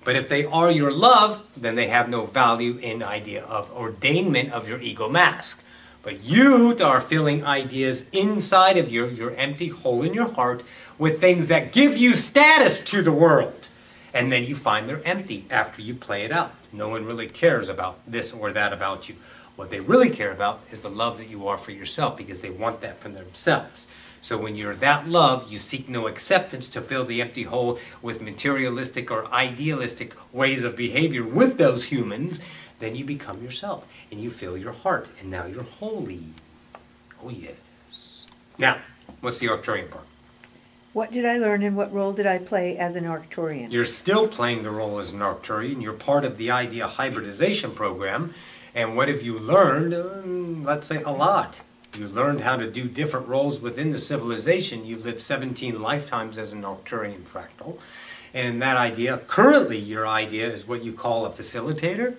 But if they are your love, then they have no value in idea of ordainment of your ego mask. But you are filling ideas inside of your empty hole in your heart with things that give you status to the world. And then you find they're empty after you play it out. No one really cares about this or that about you. What they really care about is the love that you are for yourself, because they want that from themselves. So when you're that love, you seek no acceptance to fill the empty hole with materialistic or idealistic ways of behavior with those humans, then you become yourself and you fill your heart, and now you're holy. Oh yes. Now, what's the Arcturian part? What did I learn, and what role did I play as an Arcturian? You're still playing the role as an Arcturian. You're part of the idea hybridization program. And what have you learned? Let's say a lot. You learned how to do different roles within the civilization. You've lived 17 lifetimes as an Arcturian fractal. And that idea, currently your idea is what you call a facilitator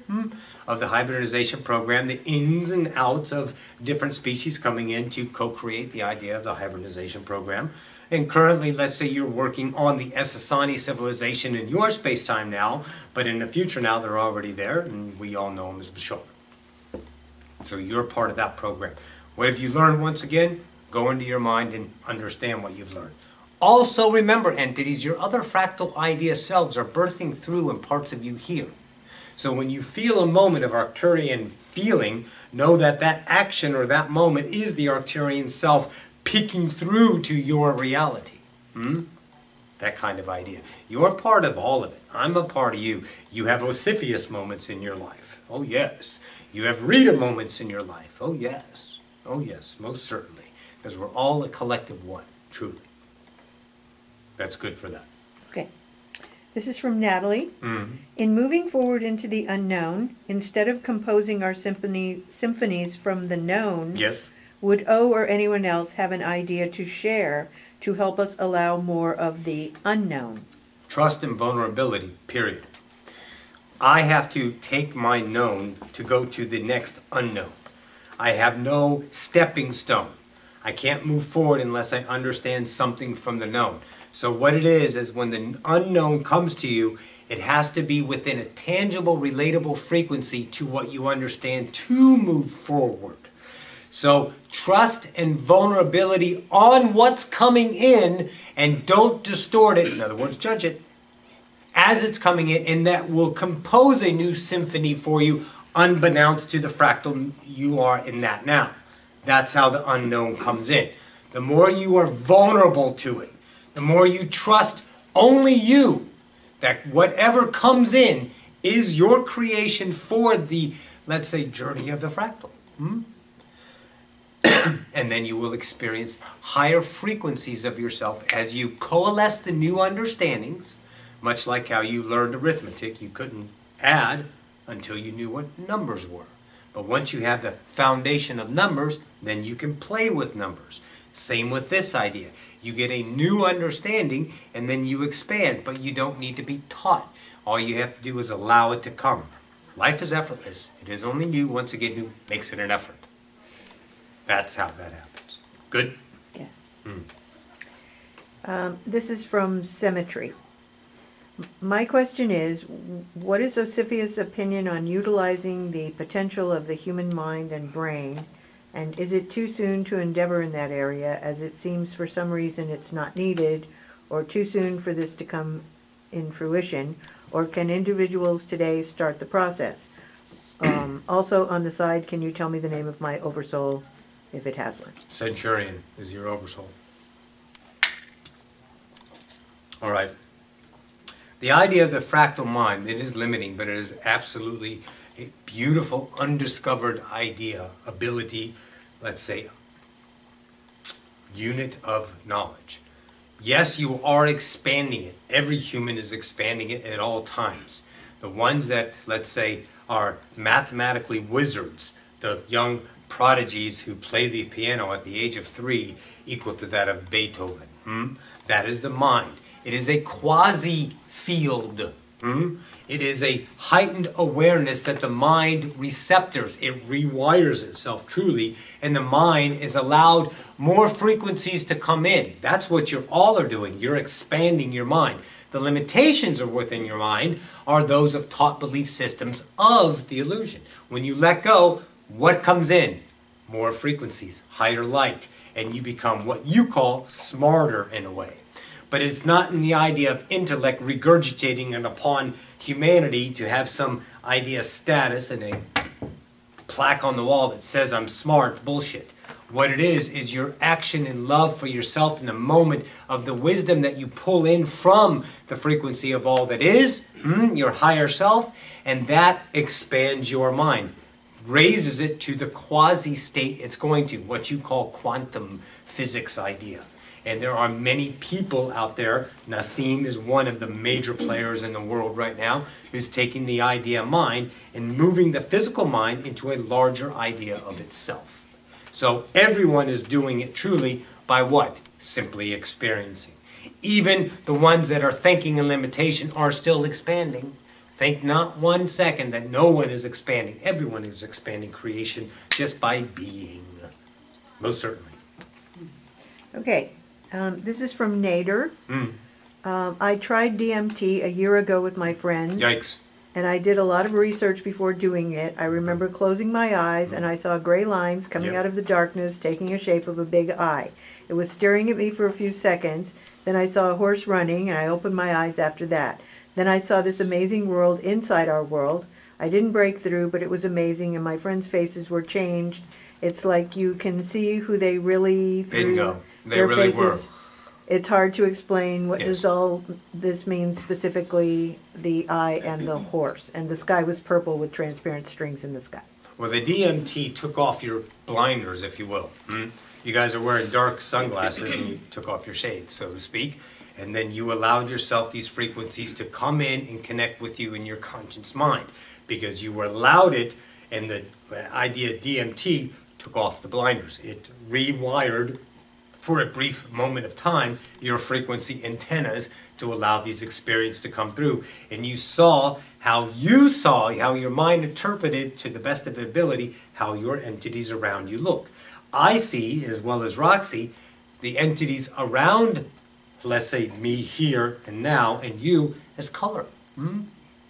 of the hybridization program, the ins and outs of different species coming in to co-create the idea of the hybridization program. And currently, let's say you're working on the Essassani civilization in your space-time now, but in the future now they're already there, and we all know them as Bashar. So you're part of that program. What have you learned once again? Go into your mind and understand what you've learned. Also remember, entities, your other fractal idea selves are birthing through in parts of you here. So when you feel a moment of Arcturian feeling, know that that action or that moment is the Arcturian self peeking through to your reality. That kind of idea. You're part of all of it. I'm a part of you. You have Ocyphius moments in your life. Oh yes. You have Rita moments in your life. Oh yes. Oh yes, most certainly. Because we're all a collective one, truly. That's good for that. Okay. This is from Natalie. In moving forward into the unknown, instead of composing our symphonies from the known, Yes. would O or anyone else have an idea to share to help us allow more of the unknown? Trust and vulnerability, period. I have to take my known to go to the next unknown. I have no stepping stone. I can't move forward unless I understand something from the known. So what it is when the unknown comes to you, it has to be within a tangible, relatable frequency to what you understand to move forward. So trust and vulnerability on what's coming in, and don't distort it. In other words, judge it. as it's coming in, and that will compose a new symphony for you, unbeknownst to the fractal you are in that now. That's how the unknown comes in. The more you are vulnerable to it, the more you trust only you, that whatever comes in is your creation for the, let's say, journey of the fractal. And then you will experience higher frequencies of yourself as you coalesce the new understandings, much like how you learned arithmetic. You couldn't add until you knew what numbers were. But once you have the foundation of numbers, then you can play with numbers. Same with this idea. You get a new understanding and then you expand, but you don't need to be taught. All you have to do is allow it to come. Life is effortless. It is only you, once again, who makes it an effort. That's how that happens. Good? Yes. This is from Symmetry. My question is, what is Ocyphius' opinion on utilizing the potential of the human mind and brain, and is it too soon to endeavor in that area, as it seems for some reason it's not needed, or too soon for this to come in fruition, or can individuals today start the process? Also, on the side, can you tell me the name of my oversoul, if it has one? Centurion is your oversoul. All right. The idea of the fractal mind, it is limiting, but it is absolutely a beautiful, undiscovered idea, ability, let's say, unit of knowledge. Yes, you are expanding it. Every human is expanding it at all times. The ones that, let's say, are mathematically wizards, the young prodigies who play the piano at the age of 3, equal to that of Beethoven. That is the mind. It is a quasi-field. It is a heightened awareness that the mind receptors. It rewires itself truly, and the mind is allowed more frequencies to come in. That's what you all are doing. You're expanding your mind. The limitations are within your mind are those of taught belief systems of the illusion. When you let go, what comes in? More frequencies, higher light, and you become what you call smarter in a way. But it's not in the idea of intellect regurgitating and upon humanity to have some idea status and a plaque on the wall that says I'm smart. Bullshit. What it is your action and love for yourself in the moment of the wisdom that you pull in from the frequency of all that is, your higher self, and that expands your mind, raises it to the quasi-state it's going to, what you call quantum physics idea. And there are many people out there. Nassim is one of the major players in the world right now who's taking the idea mind and moving the physical mind into a larger idea of itself. So everyone is doing it truly by what? Simply experiencing. Even the ones that are thinking in limitation are still expanding. Think not 1 second that no one is expanding. Everyone is expanding creation just by being. Most certainly. Okay. This is from Nader. I tried DMT a year ago with my friends. Yikes. And I did a lot of research before doing it. I remember closing my eyes and I saw gray lines coming out of the darkness, taking a shape of a big eye. It was staring at me for a few seconds. Then I saw a horse running and I opened my eyes after that. Then I saw this amazing world inside our world. I didn't break through, but it was amazing, and my friends' faces were changed. It's like you can see who they really through Bingo. They their really faces. were. It's hard to explain what Yes. does all this mean, specifically the eye and the horse. And the sky was purple with transparent strings in the sky. Well, the DMT took off your blinders, if you will. You guys are wearing dark sunglasses and you took off your shades, so to speak. And then you allowed yourself these frequencies to come in and connect with you in your conscious mind. Because you were allowed it, and the idea of DMT took off the blinders. It rewired, for a brief moment of time, your frequency antennas to allow these experiences to come through. And you saw how your mind interpreted to the best of its ability how your entities around you look. I see, as well as Roxy, the entities around, let's say, me here and now, and you as color.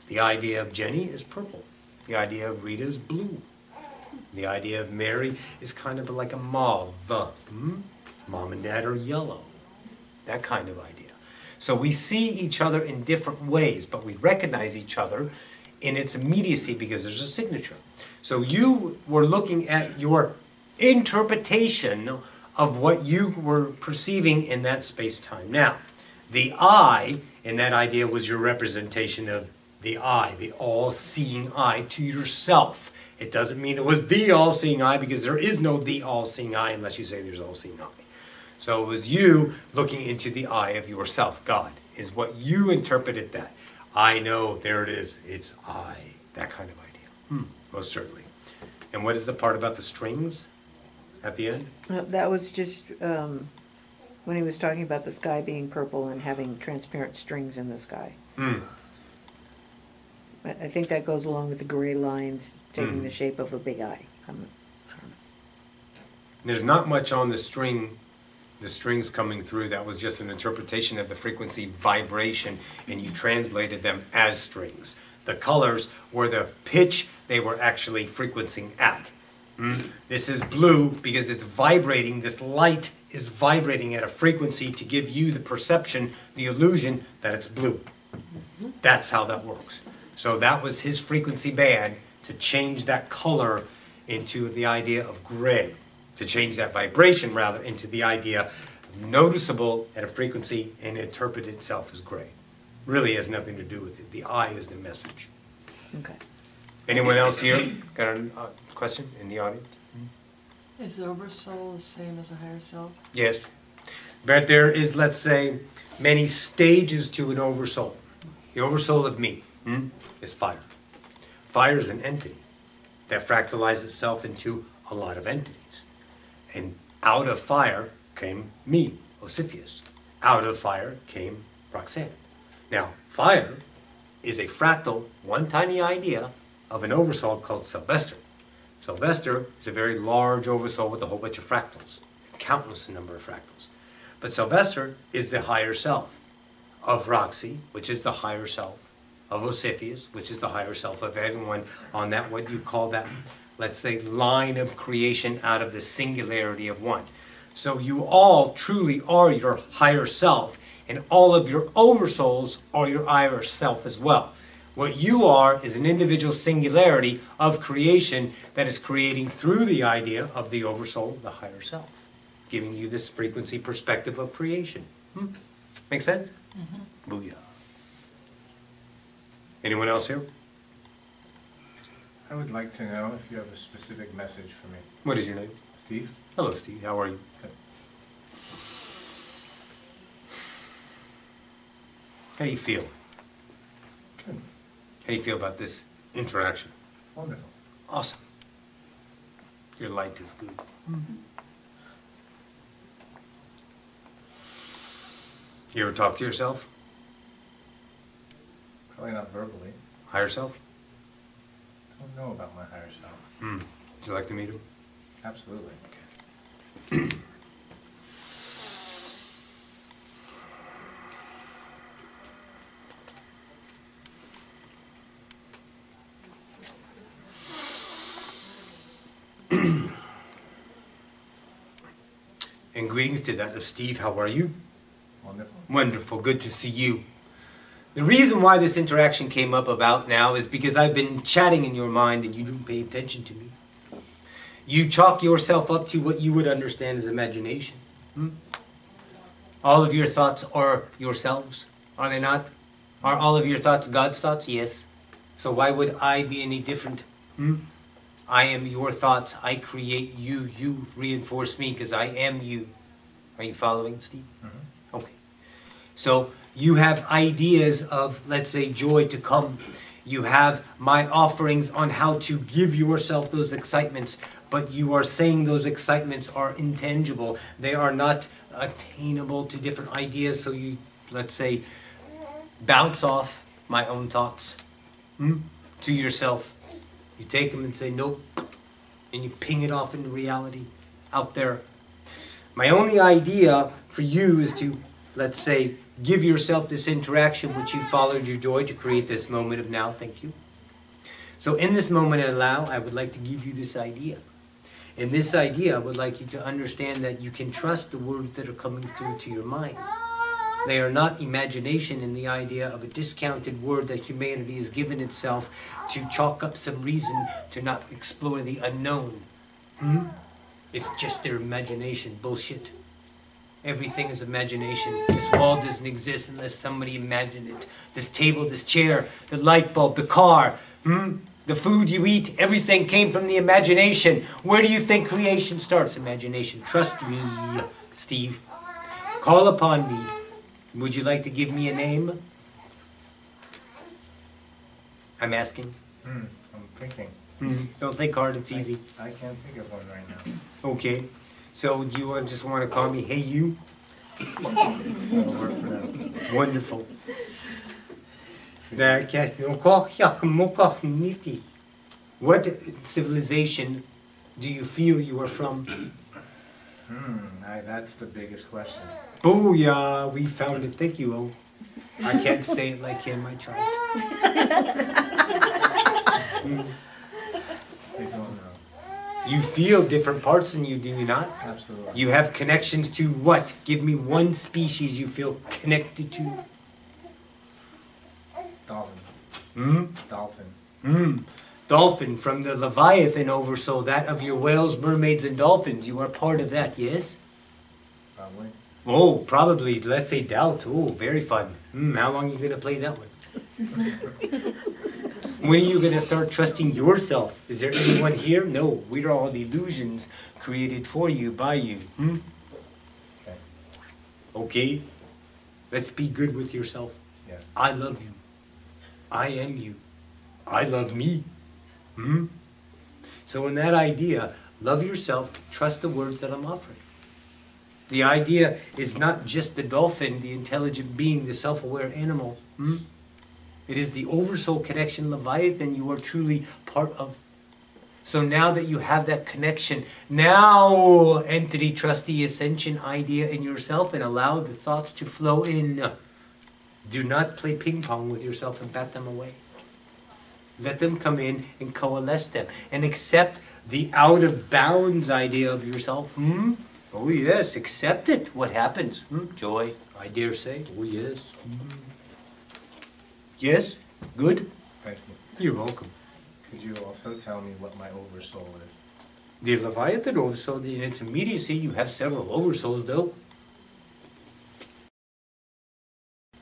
The idea of Jenny is purple. The idea of Rita is blue. The idea of Mary is kind of like a mauve. Mom and Dad are yellow. That kind of idea. So we see each other in different ways, but we recognize each other in its immediacy because there's a signature. So you were looking at your interpretation of what you were perceiving in that space-time. Now, the I in that idea was your representation of the I, the all-seeing eye to yourself. It doesn't mean it was the all-seeing eye, because there is no the all-seeing eye unless you say there's all-seeing eye. So it was you looking into the eye of yourself. God is what you interpreted that. I know, there it is, it's I. That kind of idea. Most certainly. And what is the part about the strings at the end? That was just when he was talking about the sky being purple and having transparent strings in the sky. I think that goes along with the gray lines taking the shape of a big eye. I don't know. There's not much on the strings coming through. That was just an interpretation of the frequency vibration, and you translated them as strings. The colors were the pitch they were actually frequencing at. This is blue because it's vibrating. This light is vibrating at a frequency to give you the perception, the illusion that it's blue. That's how that works. So that was his frequency band to change that color into the idea of gray, to change that vibration rather into the idea noticeable at a frequency and interpret itself as gray. Really has nothing to do with it. The I is the message. Okay. Anyone else here got a question in the audience? Is the oversoul the same as a higher self? Yes. But there is, let's say, many stages to an oversoul. The oversoul of me is fire. Fire is an entity that fractalizes itself into a lot of entities. And out of fire came me, Ocyphius. Out of fire came Roxanne. Now, fire is a fractal, one tiny idea of an oversoul called Sylvester. Sylvester is a very large oversoul with a whole bunch of fractals, countless number of fractals. But Sylvester is the higher self of Roxy, which is the higher self of Ocyphius, which is the higher self of everyone on that, what you call that, let's say, line of creation out of the singularity of one. So you all truly are your higher self, and all of your oversouls are your higher self as well. What you are is an individual singularity of creation that is creating through the idea of the oversoul, the higher self, giving you this frequency perspective of creation. Make sense? Booyah. Anyone else here? I would like to know if you have a specific message for me. What is your name? Steve? Hello, Steve. How are you? Good. How do you feel? Good. How do you feel about this interaction? Wonderful. Awesome. Your light is good. You ever talk to yourself? Probably not verbally. Higher self? Don't know about my higher self. Would you like to meet him? Absolutely. And greetings to that of Steve. How are you? Wonderful. Wonderful. Good to see you. The reason why this interaction came up about now is because I've been chatting in your mind and you didn't pay attention to me. You chalk yourself up to what you would understand as imagination. All of your thoughts are yourselves, are they not? Are all of your thoughts God's thoughts? Yes. So why would I be any different? I am your thoughts. I create you. You reinforce me because I am you. Are you following, Steve? Okay. So you have ideas of, let's say, joy to come. You have my offerings on how to give yourself those excitements, but you are saying those excitements are intangible. They are not attainable to different ideas, so you, let's say, bounce off my own thoughts to yourself. You take them and say, nope, and you ping it off into reality out there. My only idea for you is to, let's say, give yourself this interaction which you followed your joy to create this moment of now. Thank you. So in this moment of now, I would like to give you this idea. In this idea, I would like you to understand that you can trust the words that are coming through to your mind. They are not imagination in the idea of a discounted word that humanity has given itself to chalk up some reason to not explore the unknown. It's just their imagination. Bullshit. Everything is imagination. This wall doesn't exist unless somebody imagined it. This table, this chair, the light bulb, the car, the food you eat, everything came from the imagination. Where do you think creation starts? Imagination. Trust me, Steve. Call upon me. Would you like to give me a name? I'm asking. I'm thinking. Don't think hard, it's easy. I can't think of one right now. Okay. So do you just want to call me Hey You? That'll work for now. Wonderful. What civilization do you feel you are from? That's the biggest question. Booyah, we found it. Thank you, O. I can't say it like him, I tried. I don't know. You feel different parts than you, do you not? Absolutely. You have connections to what? Give me one species you feel connected to. Dolphins. Dolphin. Dolphin, from the Leviathan oversoul, that of your whales, mermaids, and dolphins. You are part of that, yes? Probably. Oh, probably. Let's say doubt. Oh, very fun. How long are you going to play that one? When are you going to start trusting yourself? Is there anyone here? No. We are all illusions created for you, by you. Okay. Okay? Let's be good with yourself. Yes. I love you. I am you. I love me. So in that idea, love yourself, trust the words that I'm offering. The idea is not just the dolphin, the intelligent being, the self-aware animal. It is the oversoul connection, Leviathan, you are truly part of. So now that you have that connection, now entity, trust the ascension idea in yourself and allow the thoughts to flow in. Do not play ping pong with yourself and bat them away. Let them come in and coalesce them and accept the out of bounds idea of yourself. Oh yes, accept it. What happens? Joy, I dare say. Oh yes. Yes? Good? Thank you. You're welcome. Could you also tell me what my oversoul is? The Leviathan oversoul, in its immediacy, you have several oversouls though.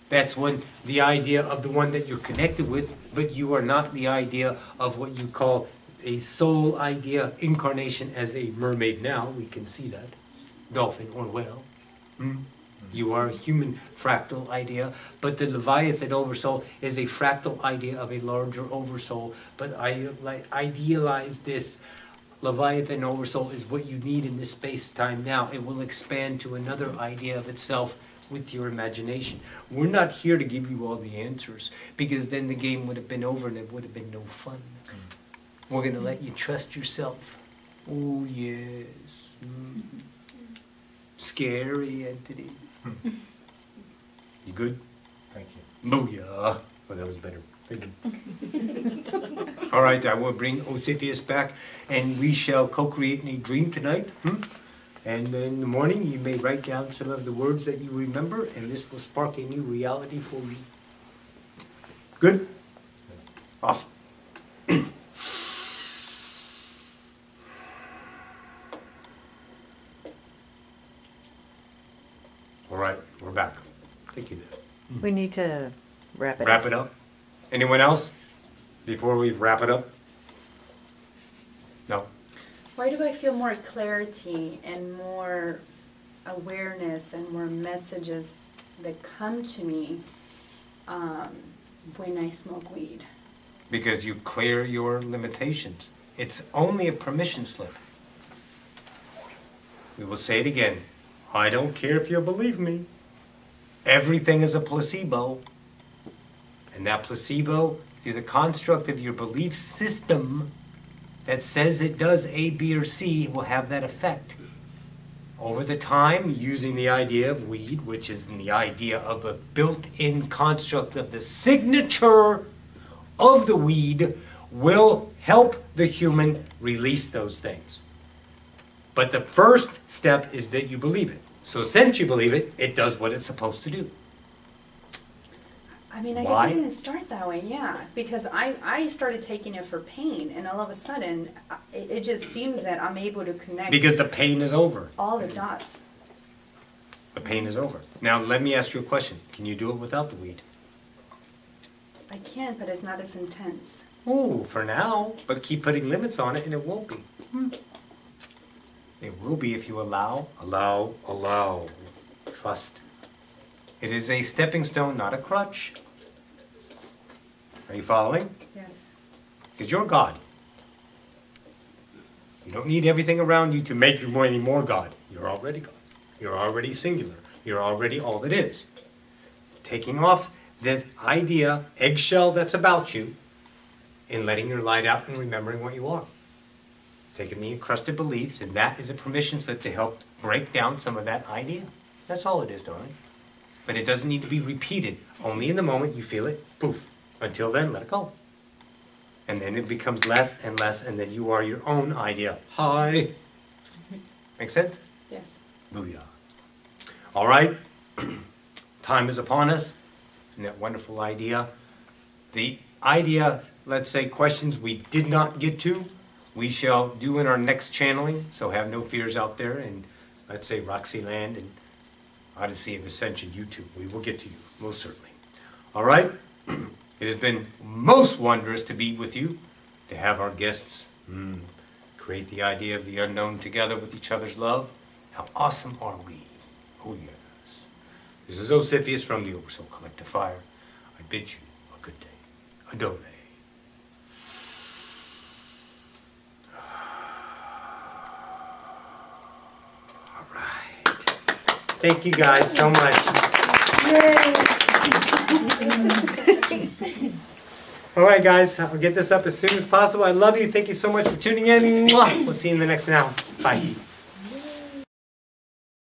That's when the idea of the one that you're connected with, but you are not the idea of what you call a soul idea, incarnation as a mermaid now, we can see that, dolphin or whale. You are a human fractal idea, but the Leviathan oversoul is a fractal idea of a larger oversoul, but I idealize this Leviathan oversoul is what you need in this space-time now. It will expand to another idea of itself with your imagination. We're not here to give you all the answers, because then the game would have been over and it would have been no fun. We're going to let you trust yourself. Oh, yes. Scary entity. You good? Thank you. Booyah. Oh, that was better. Thank you. All right, I will bring Ocyphius back, and we shall co-create in a dream tonight. And in the morning, you may write down some of the words that you remember, and this will spark a new reality for you. Good? Awesome. All right, we're back. Thank you. We need to wrap it Wrap up. it up. Anyone else before we wrap it up? No? Why do I feel more clarity and more awareness and more messages that come to me when I smoke weed? Because you clear your limitations. It's only a permission slip. We will say it again. I don't care if you believe me. Everything is a placebo. And that placebo, through the construct of your belief system that says it does A, B, or C, will have that effect. Over the time, using the idea of weed, which is the idea of a built-in construct of the signature of the weed, will help the human release those things. But the first step is that you believe it. So since you believe it, it does what it's supposed to do. I mean, I guess Why? it didn't start that way, yeah. Because I started taking it for pain, and all of a sudden, it just seems that I'm able to connect Because the pain is over. all the dots. The pain is over. Now, let me ask you a question. Can you do it without the weed? I can, but it's not as intense. Oh, for now. But keep putting limits on it and it won't be. It will be if you allow. Trust. It is a stepping stone, not a crutch. Are you following? Yes. Because you're God. You don't need everything around you to make you any more God. You're already God. You're already singular. You're already all that is. Taking off the idea, eggshell that's about you, and letting your light out and remembering what you are. Taking the encrusted beliefs, and that is a permission slip to help break down some of that idea. That's all it is, darling. But it doesn't need to be repeated. Only in the moment you feel it, poof. Until then, let it go. And then it becomes less and less, and then you are your own idea. Hi. Make sense? Yes. Booyah. All right. Time is upon us. And that wonderful idea. The idea, let's say, questions we did not get to, we shall do in our next channeling. So have no fears out there. And let's say Roxyland and Odyssey of Ascension YouTube. We will get to you, most certainly. All right. It has been most wondrous to be with you, to have our guests create the idea of the unknown together with each other's love. How awesome are we? Oh, yes. This is Ocyphius from the Oversoul Collective Fire. I bid you a good day. Adone. All right. Thank you guys so much. All right, guys. I'll get this up as soon as possible. I love you. Thank you so much for tuning in. Mwah. We'll see you in the next now. Bye.